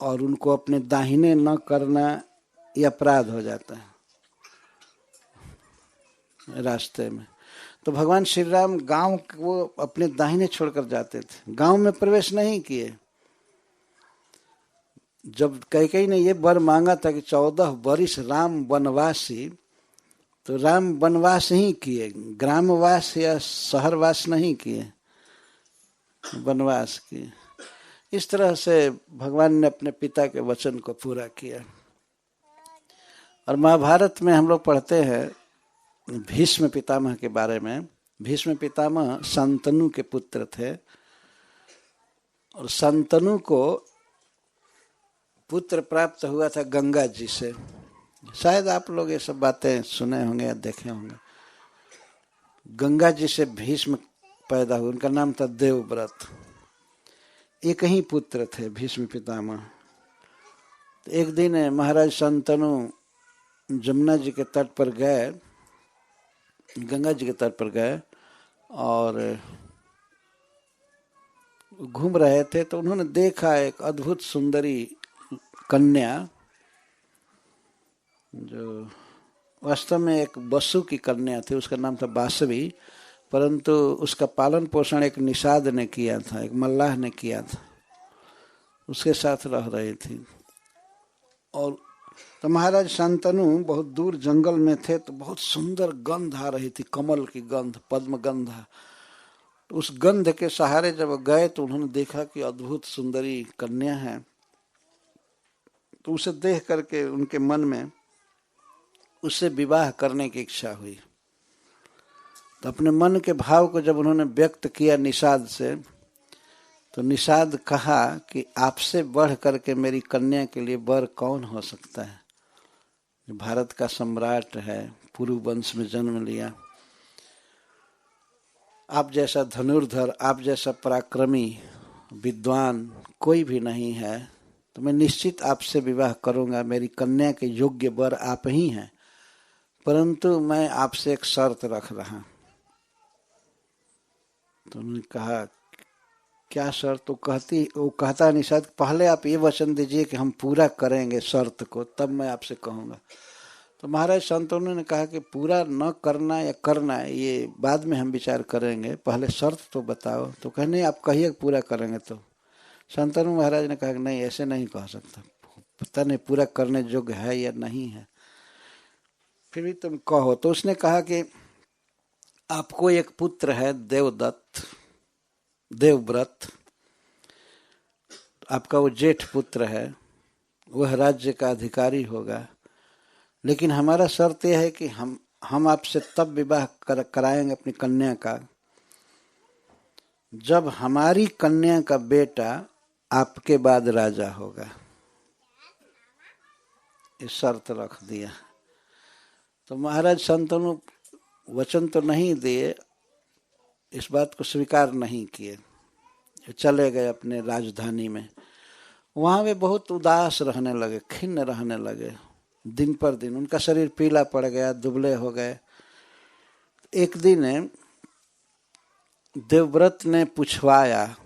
और उनको अपने दाहिने न करना, ये अपराध हो जाता है रास्ते में। तो भगवान श्री राम गांव को अपने दाहिने छोड़कर जाते थे, गांव में प्रवेश नहीं किए। जब कैकेयी ने ये वर मांगा था कि 14 वर्ष राम वनवासी, तो राम वनवास ही किए, ग्रामवास या शहरवास नहीं किए, वनवास किए। इस तरह से भगवान ने अपने पिता के वचन को पूरा किया। और महाभारत में हम लोग पढ़ते हैं भीष्म पितामह के बारे में। भीष्म पितामह शांतनु के पुत्र थे, और शांतनु को पुत्र प्राप्त हुआ था गंगा जी से। शायद आप लोग ये सब बातें सुने होंगे या देखे होंगे। गंगा जी से भीष्म पैदा हुए, उनका नाम था देवव्रत। एक ही पुत्र थे भीष्म पितामह। तो एक दिन महाराज शांतनु जमुना जी के तट पर गए, गंगा जी के तट पर गए और घूम रहे थे। तो उन्होंने देखा एक अद्भुत सुंदरी कन्या, जो वास्तव में एक वसु की कन्या थी, उसका नाम था बासवी, परंतु उसका पालन पोषण एक निषाद ने किया था, एक मल्लाह ने किया था, उसके साथ रह रही थी। और तो महाराज शांतनु बहुत दूर जंगल में थे, तो बहुत सुंदर गंध आ रही थी, कमल की गंध, पद्म गंध। तो उस गंध के सहारे जब गए तो उन्होंने देखा कि अद्भुत सुंदरी कन्या है। तो उसे देख करके उनके मन में उससे विवाह करने की इच्छा हुई। तो अपने मन के भाव को जब उन्होंने व्यक्त किया निषाद से, तो निषाद कहा कि आपसे बढ़ करके मेरी कन्या के लिए वर कौन हो सकता है। भारत का सम्राट है, पुरु वंश में जन्म लिया, आप जैसा धनुर्धर, आप जैसा पराक्रमी विद्वान कोई भी नहीं है, तो मैं निश्चित आपसे विवाह करूंगा। मेरी कन्या के योग्य वर आप ही हैं, परंतु मैं आपसे एक शर्त रख रहा। तो उन्होंने कहा क्या शर्त? तो वो कहता निषाद पहले आप ये वचन दीजिए कि हम पूरा करेंगे शर्त को, तब मैं आपसे कहूँगा। तो महाराज शांतनु ने कहा कि पूरा न करना या करना ये बाद में हम विचार करेंगे, पहले शर्त तो बताओ। तो कहे नहीं, आप कहिए पूरा करेंगे। तो शांतनु महाराज ने कहा कि नहीं, ऐसे नहीं कह सकता, पता नहीं पूरा करने योग्य है या नहीं है, फिर भी तुम कहो। तो उसने कहा कि आपको एक पुत्र है देवदत्त, देवव्रत, आपका वो जेठ पुत्र है, वह राज्य का अधिकारी होगा, लेकिन हमारा शर्त यह है कि हम आपसे तब विवाह कराएंगे अपनी कन्या का जब हमारी कन्या का बेटा आपके बाद राजा होगा। ये शर्त रख दिया। तो महाराज शांतनु वचन तो नहीं दिए, इस बात को स्वीकार नहीं किए, चले गए अपने राजधानी में। वहाँ वे बहुत उदास रहने लगे, खिन्न रहने लगे। दिन पर दिन उनका शरीर पीला पड़ गया, दुबले हो गए। एक दिन देवव्रत ने पूछवाया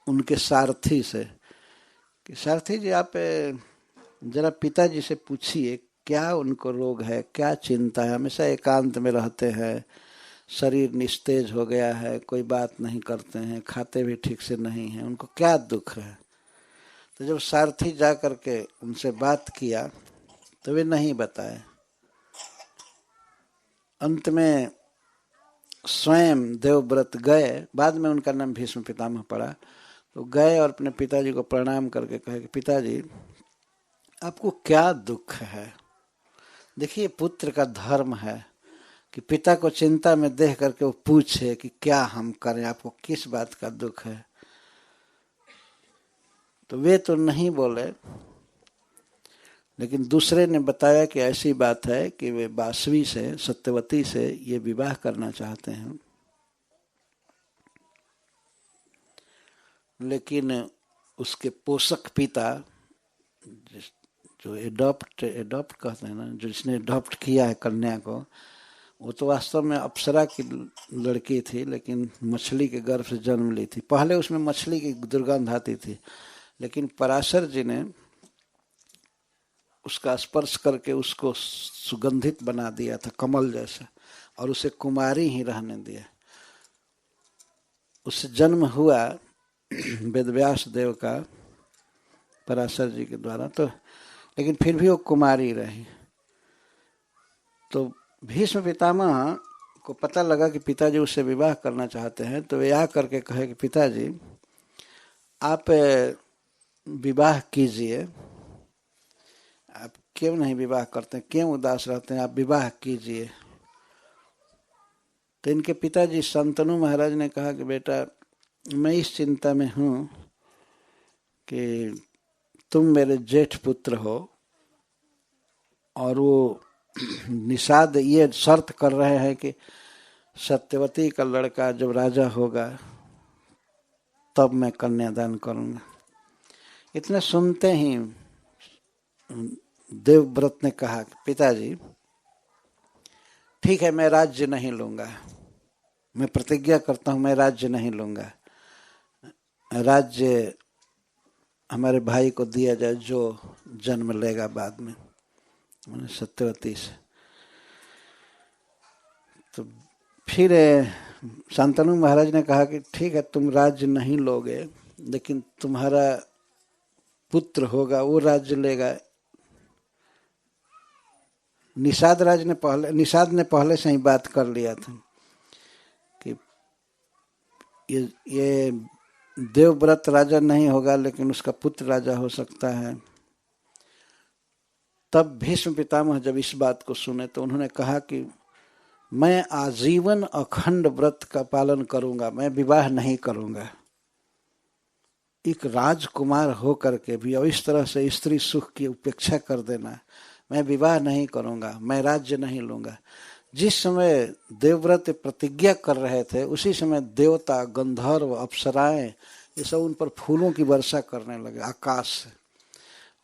उनके सारथी से कि सारथी जी, आप जरा पिताजी से पूछिए क्या उनको रोग है, क्या चिंता है, हमेशा एकांत में रहते हैं, शरीर निस्तेज हो गया है, कोई बात नहीं करते हैं, खाते भी ठीक से नहीं हैं, उनको क्या दुख है। तो जब सारथी जा करके उनसे बात किया तो वे नहीं बताए। अंत में स्वयं देवव्रत गए, बाद में उनका नाम भीष्म पितामह पड़ा। तो गए और अपने पिताजी को प्रणाम करके कहे कि पिताजी आपको क्या दुख है। देखिए पुत्र का धर्म है कि पिता को चिंता में देख करके वो पूछे कि क्या हम करें, आपको किस बात का दुख है। तो वे तो नहीं बोले, लेकिन दूसरे ने बताया कि ऐसी बात है कि वे बासवी से, सत्यवती से ये विवाह करना चाहते हैं, लेकिन उसके पोषक पिता जो एडॉप्ट कहते हैं ना, जो जिसने एडॉप्ट किया है कन्या को, वो तो वास्तव में अप्सरा की लड़की थी, लेकिन मछली के गर्भ से जन्म ली थी। पहले उसमें मछली की दुर्गंध आती थी, लेकिन पराशर जी ने उसका स्पर्श करके उसको सुगंधित बना दिया था, कमल जैसा, और उसे कुमारी ही रहने दिया। उससे जन्म हुआ वेदव्यास देव का पराशर जी के द्वारा, तो लेकिन फिर भी वो कुमारी रही। तो भीष्म पितामह को पता लगा कि पिताजी उससे विवाह करना चाहते हैं, तो वे आ करके कहे कि पिताजी आप विवाह कीजिए, आप क्यों नहीं विवाह करते, क्यों उदास रहते हैं, आप विवाह कीजिए। तो इनके पिताजी शांतनु महाराज ने कहा कि बेटा मैं इस चिंता में हूँ कि तुम मेरे जेठ पुत्र हो और वो निषाद ये शर्त कर रहे हैं कि सत्यवती का लड़का जब राजा होगा तब मैं कन्यादान करूँगा। इतने सुनते ही देवव्रत ने कहा कि पिताजी ठीक है, मैं राज्य नहीं लूँगा, मैं प्रतिज्ञा करता हूँ मैं राज्य नहीं लूँगा, राज्य हमारे भाई को दिया जाए जो जन्म लेगा बाद में, सत्यवती से। तो फिर शांतनु महाराज ने कहा कि ठीक है तुम राज्य नहीं लोगे, लेकिन तुम्हारा पुत्र होगा वो राज्य लेगा। निषाद ने पहले से ही बात कर लिया था कि ये देवव्रत राजा नहीं होगा, लेकिन उसका पुत्र राजा हो सकता है। तब भीष्म पितामह जब इस बात को सुने तो उन्होंने कहा कि मैं आजीवन अखंड व्रत का पालन करूंगा, मैं विवाह नहीं करूंगा। एक राजकुमार हो करके भी और इस तरह से स्त्री सुख की उपेक्षा कर देना, मैं विवाह नहीं करूंगा, मैं राज्य नहीं लूंगा। जिस समय देवव्रत प्रतिज्ञा कर रहे थे उसी समय देवता, गंधर्व, अप्सराएं ये सब उन पर फूलों की वर्षा करने लगे आकाश से।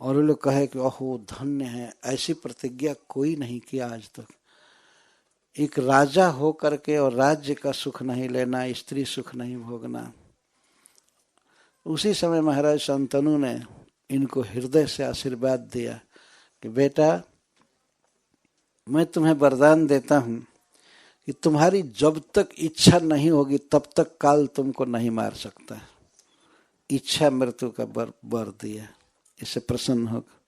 और वो लोग कहे कि ओहो धन्य है, ऐसी प्रतिज्ञा कोई नहीं किया आज तक। एक राजा हो करके और राज्य का सुख नहीं लेना, स्त्री सुख नहीं भोगना। उसी समय महाराज शांतनु ने इनको हृदय से आशीर्वाद दिया कि बेटा मैं तुम्हें वरदान देता हूँ कि तुम्हारी जब तक इच्छा नहीं होगी तब तक काल तुमको नहीं मार सकता। इच्छा मृत्यु का वर दिया, इससे प्रसन्न होगा।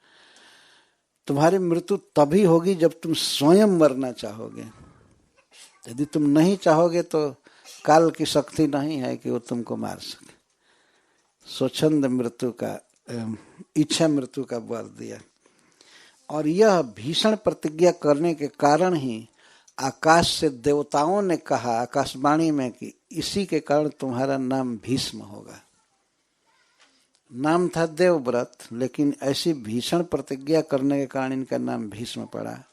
तुम्हारी मृत्यु तभी होगी जब तुम स्वयं मरना चाहोगे। यदि तुम नहीं चाहोगे तो काल की शक्ति नहीं है कि वो तुमको मार सके। स्वच्छंद मृत्यु का, इच्छा मृत्यु का वर दिया। और यह भीषण प्रतिज्ञा करने के कारण ही आकाश से देवताओं ने कहा आकाशवाणी में कि इसी के कारण तुम्हारा नाम भीष्म होगा। नाम था देवव्रत, लेकिन ऐसी भीषण प्रतिज्ञा करने के कारण इनका नाम भीष्म पड़ा।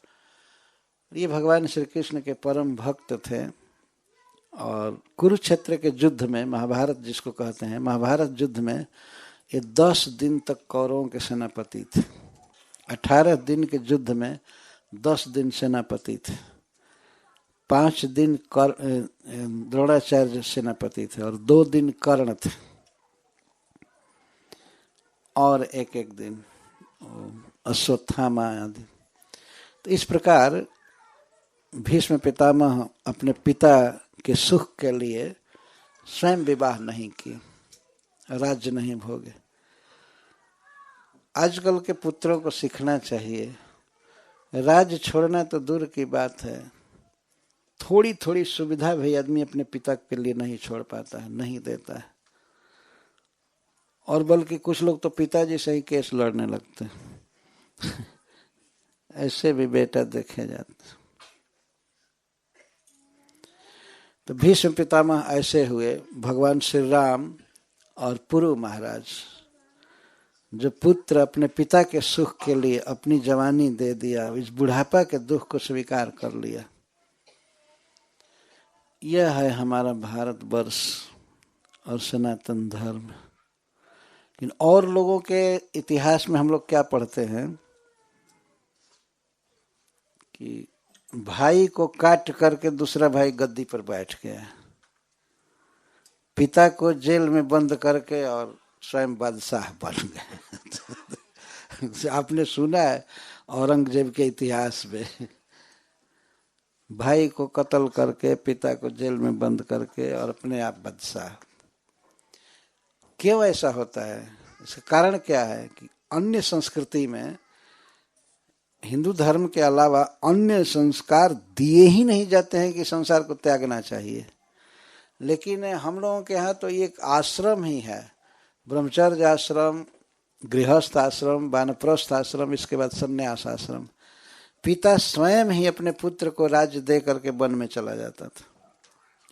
ये भगवान श्री कृष्ण के परम भक्त थे। और कुरुक्षेत्र के युद्ध में, महाभारत जिसको कहते हैं, महाभारत युद्ध में ये 10 दिन तक कौरवों के सेनापति थे। 18 दिन के युद्ध में 10 दिन सेनापति थे। 5 दिन द्रोणाचार्य सेनापति थे और 2 दिन कर्ण थे और एक दिन अश्वत्थामा आदि। तो इस प्रकार भीष्म पितामह अपने पिता के सुख के लिए स्वयं विवाह नहीं किए, राज्य नहीं भोगे। आजकल के पुत्रों को सीखना चाहिए, राज्य छोड़ना तो दूर की बात है, थोड़ी थोड़ी सुविधा भी आदमी अपने पिता के लिए नहीं छोड़ पाता है, नहीं देता है। और बल्कि कुछ लोग तो पिताजी से ही केस लड़ने लगते हैं। ऐसे भी बेटा देखे जाते। तो भीष्म पितामह ऐसे हुए। भगवान श्री राम और पुरु महाराज, जो पुत्र अपने पिता के सुख के लिए अपनी जवानी दे दिया, इस बुढ़ापा के दुख को स्वीकार कर लिया। यह है हमारा भारतवर्ष और सनातन धर्म। लेकिन और लोगों के इतिहास में हम लोग क्या पढ़ते हैं कि भाई को काट करके दूसरा भाई गद्दी पर बैठ गया, पिता को जेल में बंद करके और स्वयं बादशाह बन गए। आपने सुना है औरंगजेब के इतिहास में, भाई को कत्ल करके, पिता को जेल में बंद करके और अपने आप बादशाह। क्यों ऐसा होता है? इसका कारण क्या है कि अन्य संस्कृति में हिंदू धर्म के अलावा अन्य संस्कार दिए ही नहीं जाते हैं कि संसार को त्यागना चाहिए। लेकिन हम लोगों के यहाँ तो ये एक आश्रम ही है, ब्रह्मचर्य आश्रम, गृहस्थ आश्रम, वानप्रस्थ आश्रम, इसके बाद संन्यास आश्रम। पिता स्वयं ही अपने पुत्र को राज्य दे करके वन में चला जाता था।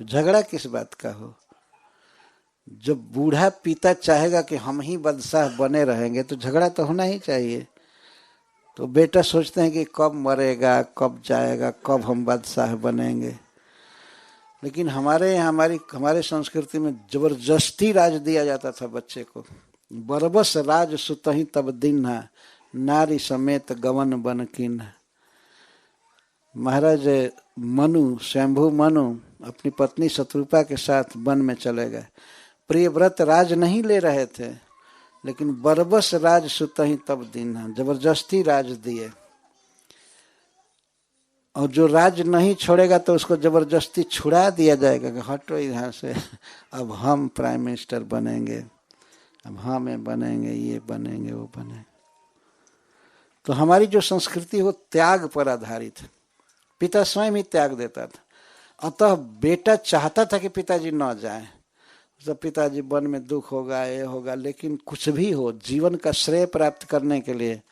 झगड़ा किस बात का हो? जब बूढ़ा पिता चाहेगा कि हम ही बादशाह बने रहेंगे तो झगड़ा तो होना ही चाहिए। तो बेटा सोचते हैं कि कब मरेगा, कब जाएगा, कब हम बादशाह बनेंगे। लेकिन हमारे यहाँ हमारे संस्कृति में जबरदस्ती राज दिया जाता था बच्चे को। बरबस राज सुतहि तब दीन्हा, नारी समेत गवन बन कीन्हा। महाराज मनु, स्वयंभू मनु अपनी पत्नी शत्रुपा के साथ वन में चले गए। प्रियव्रत राज नहीं ले रहे थे, लेकिन बरबस राज सुतहि तब दीन्हा, जबरदस्ती राज दिए। और जो राज नहीं छोड़ेगा तो उसको जबरदस्ती छुड़ा दिया जाएगा कि हटो यहाँ से, अब हम प्राइम मिनिस्टर बनेंगे, अब हमें बनेंगे, ये बनेंगे, वो बनेंगे। तो हमारी जो संस्कृति वो त्याग पर आधारित है। पिता स्वयं ही त्याग देता था। अतः बेटा चाहता था कि पिताजी न जाए, जब पिताजी वन में दुख होगा, ये होगा, लेकिन कुछ भी हो, जीवन का श्रेय प्राप्त करने के लिए,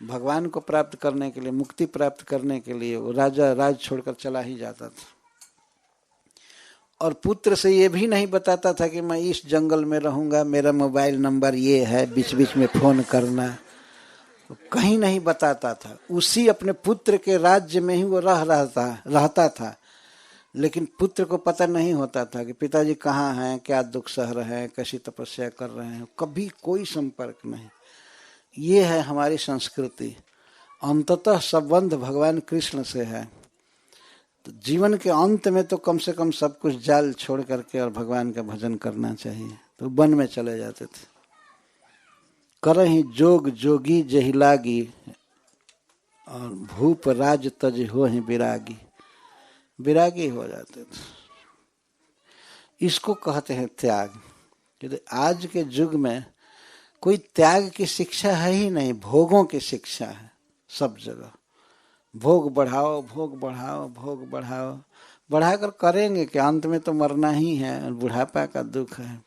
भगवान को प्राप्त करने के लिए, मुक्ति प्राप्त करने के लिए वो राजा राज छोड़कर चला ही जाता था। और पुत्र से ये भी नहीं बताता था कि मैं इस जंगल में रहूंगा, मेरा मोबाइल नंबर ये है, बीच बीच में फोन करना। तो कहीं नहीं बताता था, उसी अपने पुत्र के राज्य में ही वो रहता था, लेकिन पुत्र को पता नहीं होता था कि पिताजी कहाँ हैं, क्या दुख सह रहे हैं, कैसी तपस्या कर रहे हैं, कभी कोई संपर्क नहीं। ये है हमारी संस्कृति। अंततः संबंध भगवान कृष्ण से है, तो जीवन के अंत में तो कम से कम सब कुछ जाल छोड़ करके और भगवान का भजन करना चाहिए। तो वन में चले जाते थे। करहि जोग जोगी जहि लागी, और भूप राज तज हो ही विरागी, विरागी हो जाते थे। इसको कहते हैं त्याग। क्योंकि आज के युग में कोई त्याग की शिक्षा है ही नहीं, भोगों की शिक्षा है सब जगह। भोग बढ़ाओ, भोग बढ़ाओ, भोग बढ़ाओ, बढ़ाकर करेंगे कि अंत में तो मरना ही है और बुढ़ापा का दुख है।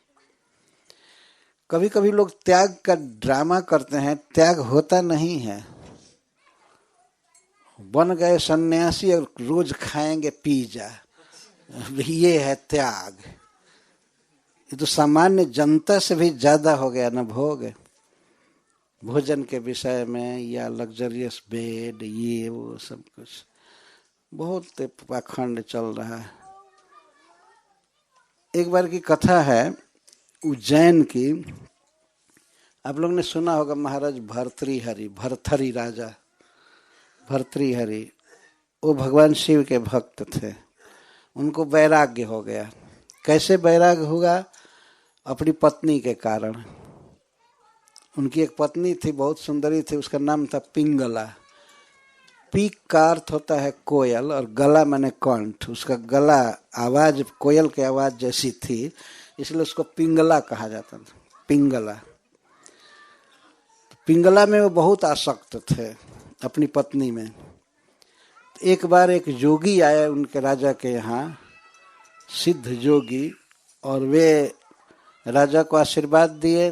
कभी कभी लोग त्याग का ड्रामा करते हैं, त्याग होता नहीं है। बन गए सन्यासी और रोज खाएंगे पिज्जा, ये है त्याग। ये तो सामान्य जनता से भी ज्यादा हो गया ना भोग, भोजन के विषय में या लग्जरियस बेड, ये वो सब कुछ बहुत पाखंड चल रहा है। एक बार की कथा है उज्जैन की। आप लोग ने सुना होगा महाराज भर्तृहरि, भरथरी राजा भर्तृहरि, वो भगवान शिव के भक्त थे। उनको वैराग्य हो गया। कैसे वैराग्य हुआ? अपनी पत्नी के कारण। उनकी एक पत्नी थी, बहुत सुंदरी थी, उसका नाम था पिंगला। पीक का अर्थ होता है कोयल और गला माने कंठ। उसका गला आवाज कोयल के आवाज जैसी थी, इसलिए उसको पिंगला कहा जाता था, पिंगला। पिंगला में वो बहुत आसक्त थे अपनी पत्नी में। एक बार एक योगी आया उनके राजा के यहाँ, सिद्ध योगी, और वे राजा को आशीर्वाद दिए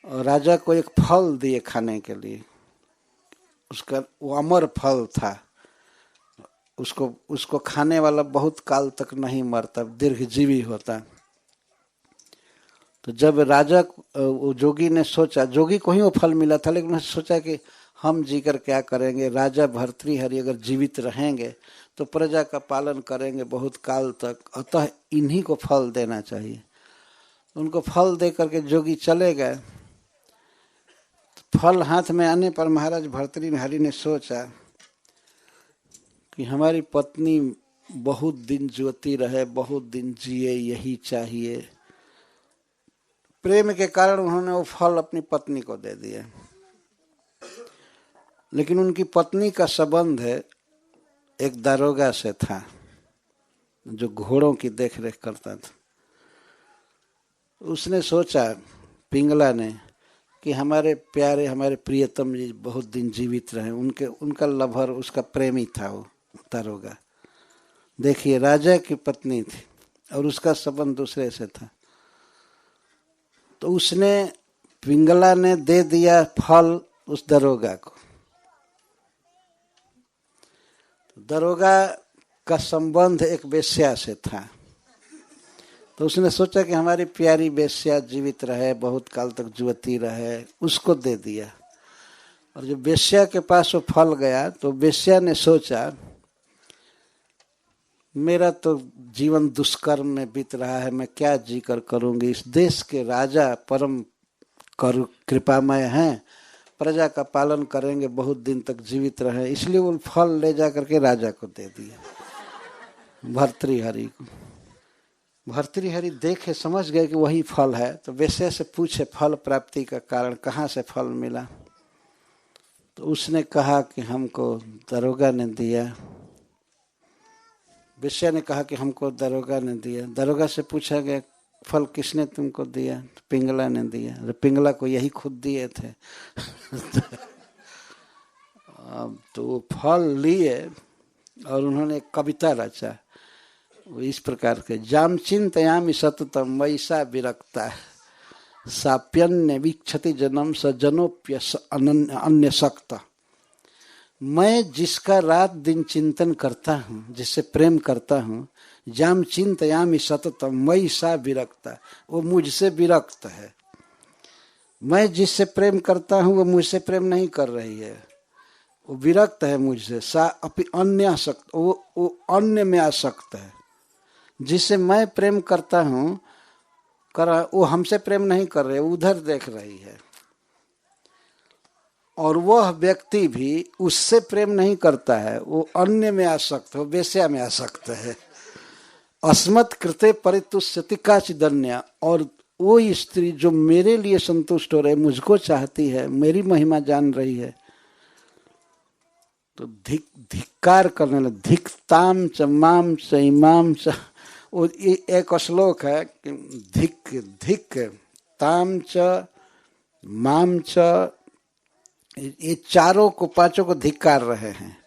और राजा को एक फल दिए खाने के लिए। उसका वो अमर फल था, उसको खाने वाला बहुत काल तक नहीं मरता, दीर्घजीवी होता। तो जब राजा, वो जोगी ने सोचा, जोगी को ही वो फल मिला था, लेकिन उसने सोचा कि हम जीकर क्या करेंगे, राजा भर्तृहरि अगर जीवित रहेंगे तो प्रजा का पालन करेंगे बहुत काल तक, अतः इन्हीं को फल देना चाहिए। उनको फल दे करके जोगी चले गए। फल हाथ में आने पर महाराज भर्तृहरि ने सोचा कि हमारी पत्नी बहुत दिन जीती रहे, बहुत दिन जिए, यही चाहिए। प्रेम के कारण उन्होंने वो फल अपनी पत्नी को दे दिया। लेकिन उनकी पत्नी का संबंध एक दारोगा से था जो घोड़ों की देखरेख करता था। उसने सोचा, पिंगला ने, कि हमारे प्यारे, हमारे प्रियतम जी बहुत दिन जीवित रहे, उनका लभर, उसका प्रेमी था वो दारोगा। देखिए, राजा की पत्नी थी और उसका संबंध दूसरे से था। तो उसने, पिंगला ने दे दिया फल उस दारोगा को। दारोगा का संबंध एक वेश्या से था, तो उसने सोचा कि हमारी प्यारी वेश्या जीवित रहे, बहुत काल तक जीवती रहे, उसको दे दिया। और जब वेश्या के पास वो फल गया तो वेश्या ने सोचा, मेरा तो जीवन दुष्कर्म में बीत रहा है, मैं क्या जी कर करूंगी। इस देश के राजा परम कृपामय हैं, प्रजा का पालन करेंगे, बहुत दिन तक जीवित रहे, इसलिए वो फल ले जा करके राजा को दे दिया, भर्तृहरि को। भर्तृहरि देखे, समझ गए कि वही फल है, तो वैसे से पूछे फल प्राप्ति का कारण, कहाँ से फल मिला। तो उसने कहा कि हमको दारोगा ने दिया। वेश्या ने कहा कि हमको दारोगा ने दिया। दारोगा से पूछा गया, फल किसने तुमको दिया? तो पिंगला ने दिया। तो पिंगला को यही खुद दिए थे। अब तो वो फल लिए और उन्होंने एक कविता रचा, वो इस प्रकार के, जाम चिंतयामि सततम वैसा विरक्ता साप्यन्य वीक्षति जन्म स जनोप्य अन्य शक्त। मैं जिसका रात दिन चिंतन करता हूँ, जिससे प्रेम करता हूँ, जाम चिंतयामि सततम वैसा विरक्ता, वो मुझसे विरक्त है। मैं जिससे प्रेम करता हूँ वो मुझसे प्रेम नहीं कर रही है, वो विरक्त है मुझसे। सा अपि अन्य आसक्त, वो अन्य में आसक्त है। जिससे मैं प्रेम करता हूँ वो हमसे प्रेम नहीं कर रहे, उधर देख रही है। और वह व्यक्ति भी उससे प्रेम नहीं करता है, वो अन्य में आसक्त हो, वेश्या में आसक्त है। अस्मत् कृते परितुष्यति काचिदन्या, और वो स्त्री जो मेरे लिए संतुष्ट हो रही, मुझको चाहती है, मेरी महिमा जान रही है, तो धिक्कार करने लगे। धिक्ताम च माम च इमाम च, वो एक श्लोक है कि धिक धिक ताम च माम च, ये चारों को, पांचों को धिक्कार रहे हैं।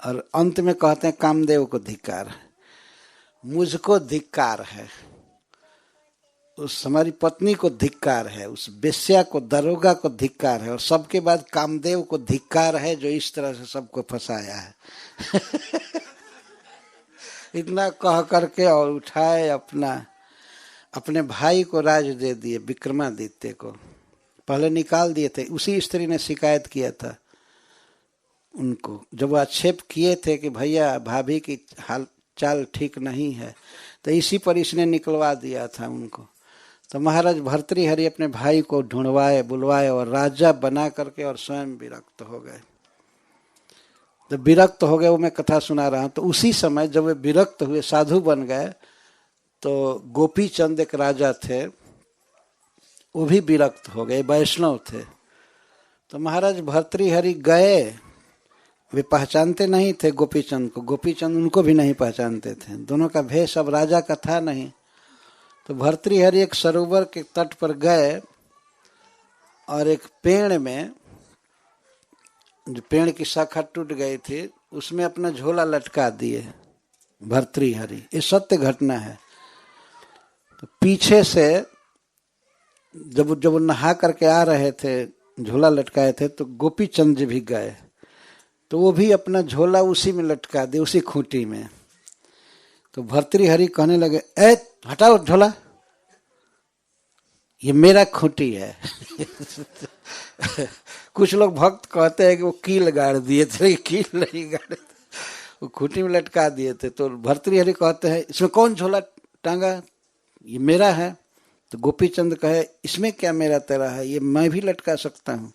और अंत में कहते हैं कामदेव को धिक्कार है, मुझको धिक्कार है, उस हमारी पत्नी को धिक्कार है, उस वेश्या को, दरोगा को धिक्कार है, और सबके बाद कामदेव को धिक्कार है जो इस तरह से सबको फंसाया है। इतना कह करके और उठाए अपने भाई को राज दे दिए, विक्रमादित्य को। पहले निकाल दिए थे, उसी स्त्री ने शिकायत किया था उनको, जब वो आक्षेप किए थे कि भैया भाभी की हाल चाल ठीक नहीं है, तो इसी पर इसने निकलवा दिया था उनको। तो महाराज भर्तृहरि अपने भाई को ढूंढवाए, बुलवाए और राजा बना करके और स्वयं विरक्त हो गए। तो विरक्त हो गए, वो मैं कथा सुना रहा हूँ। तो उसी समय जब वे विरक्त हुए, साधु बन गए, तो गोपी चंद एक राजा थे, वो भी विरक्त हो गए, वैष्णव थे। तो महाराज भर्तृहरि गए, वे पहचानते नहीं थे गोपीचंद को, गोपीचंद उनको भी नहीं पहचानते थे, दोनों का भेष अब राजा का था नहीं। तो भर्तृहरि एक सरोवर के तट पर गए और एक पेड़ में, जो पेड़ की शाखा टूट गई थी, उसमें अपना झोला लटका दिए भर्तृहरि। ये सत्य घटना है। तो पीछे से जब नहा करके आ रहे थे, झोला लटकाए थे, तो गोपीचंद जी भी गए, तो वो भी अपना झोला उसी में लटका दिए, उसी खूंटी में। तो भर्तृहरि कहने लगे, ए हटाओ झोला, ये मेरा खूंटी है। कुछ लोग भक्त कहते हैं कि वो कील गाड़ दिए थे, कील नहीं गाड़े थे, वो खूंटी में लटका दिए थे। तो भर्तृहरि कहते हैं, इसमें कौन झोला टांगा, ये मेरा है। तो गोपीचंद कहे, इसमें क्या मेरा तेरा है, ये मैं भी लटका सकता हूँ।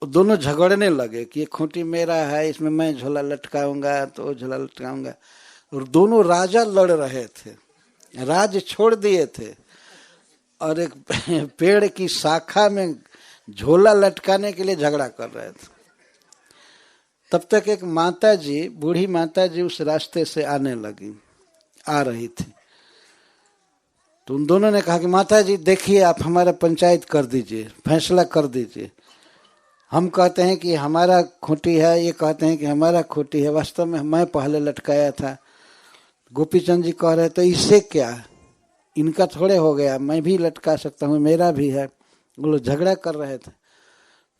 दोनों झगड़ने लगे कि ये खूंटी मेरा है, इसमें मैं झोला लटकाऊंगा तो झोला लटकाऊंगा। और दोनों राजा लड़ रहे थे, राज छोड़ दिए थे, और एक पेड़ की शाखा में झोला लटकाने के लिए झगड़ा कर रहे थे। तब तक एक माता जी, बूढ़ी माता जी उस रास्ते से आने लगी, आ रही थी। तो उन दोनों ने कहा कि माता जी देखिए, आप हमारा पंचायत कर दीजिए, फैसला कर दीजिए। हम कहते हैं कि हमारा खूंटी है, ये कहते हैं कि हमारा खूंटी है, वास्तव में मैं पहले लटकाया था। गोपीचंद जी कह रहे, तो इससे क्या, इनका थोड़े हो गया, मैं भी लटका सकता हूँ, मेरा भी है। वो लोग झगड़ा कर रहे थे।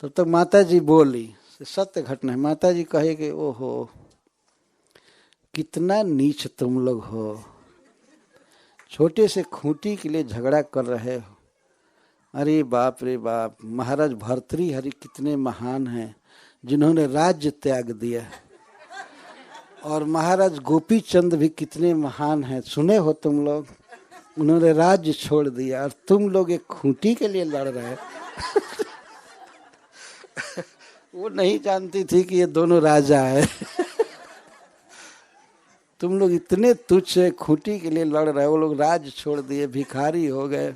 तब तक माता जी बोली, सत्य घटना है। माता जी कहे कि ओहो, कितना नीच तुम लोग हो, छोटे से खूंटी के लिए झगड़ा कर रहे हो। अरे बाप रे बाप, महाराज भर्तृहरि कितने महान हैं, जिन्होंने राज्य त्याग दिया। और महाराज गोपीचंद भी कितने महान हैं, सुने हो तुम लोग, उन्होंने राज्य छोड़ दिया, और तुम लोग एक खूंटी के लिए लड़ रहे। वो नहीं जानती थी कि ये दोनों राजा है। तुम लोग इतने तुच्छ खूंटी के लिए लड़ रहे, वो लोग राज छोड़ दिए, भिखारी हो गए।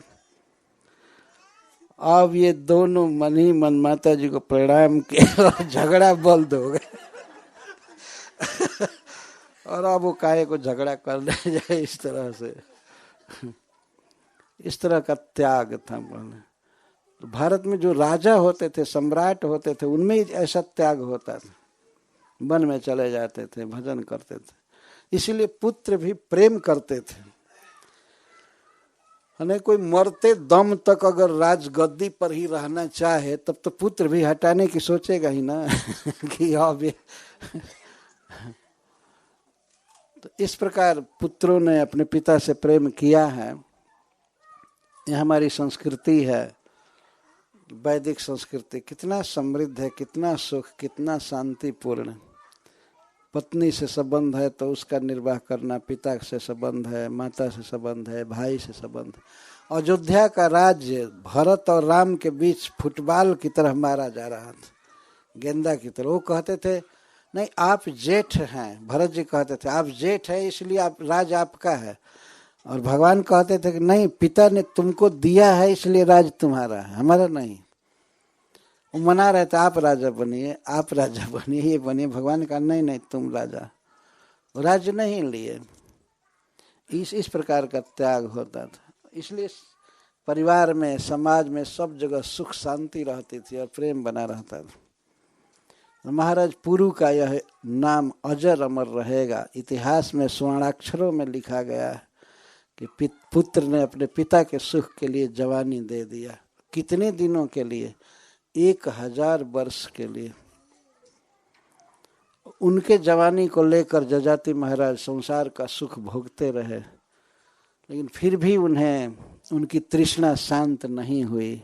अब ये दोनों मन ही मन माता जी को प्रणाम किया और झगड़ा बंद हो गया। और अब वो काहे को झगड़ा करने जाए इस तरह से। इस तरह का त्याग था पहले। तो भारत में जो राजा होते थे, सम्राट होते थे, उनमें ऐसा त्याग होता था, वन में चले जाते थे, भजन करते थे। इसीलिए पुत्र भी प्रेम करते थे। हमें कोई मरते दम तक अगर राजगद्दी पर ही रहना चाहे, तब तो पुत्र भी हटाने की सोचेगा ही ना कि अब तो इस प्रकार पुत्रों ने अपने पिता से प्रेम किया है। ये हमारी संस्कृति है, वैदिक संस्कृति कितना समृद्ध है, कितना सुख, कितना शांतिपूर्ण। पत्नी से संबंध है तो उसका निर्वाह करना, पिता से संबंध है, माता से संबंध है, भाई से संबंध है। अयोध्या का राज्य भरत और राम के बीच फुटबॉल की तरह मारा जा रहा था, गेंदा की तरह। वो कहते थे नहीं आप जेठ हैं, भरत जी कहते थे आप जेठ है इसलिए आप राज आपका है, और भगवान कहते थे कि नहीं पिता ने तुमको दिया है इसलिए राज तुम्हारा है, हमारा नहीं। वो मना रहे थे आप राजा बनिए, आप राजा बनिए, ये बनिए। भगवान का नहीं नहीं तुम राजा, राज्य नहीं लिए। इस प्रकार का त्याग होता था। इसलिए परिवार में, समाज में सब जगह सुख शांति रहती थी और प्रेम बना रहता था। महाराज पुरु का यह नाम अजर अमर रहेगा। इतिहास में स्वर्णाक्षरों में लिखा गया है कि पुत्र ने अपने पिता के सुख के लिए जवानी दे दिया। कितने दिनों के लिए? 1000 वर्ष के लिए। उनके जवानी को लेकर जजाति महाराज संसार का सुख भोगते रहे, लेकिन फिर भी उन्हें उनकी तृष्णा शांत नहीं हुई।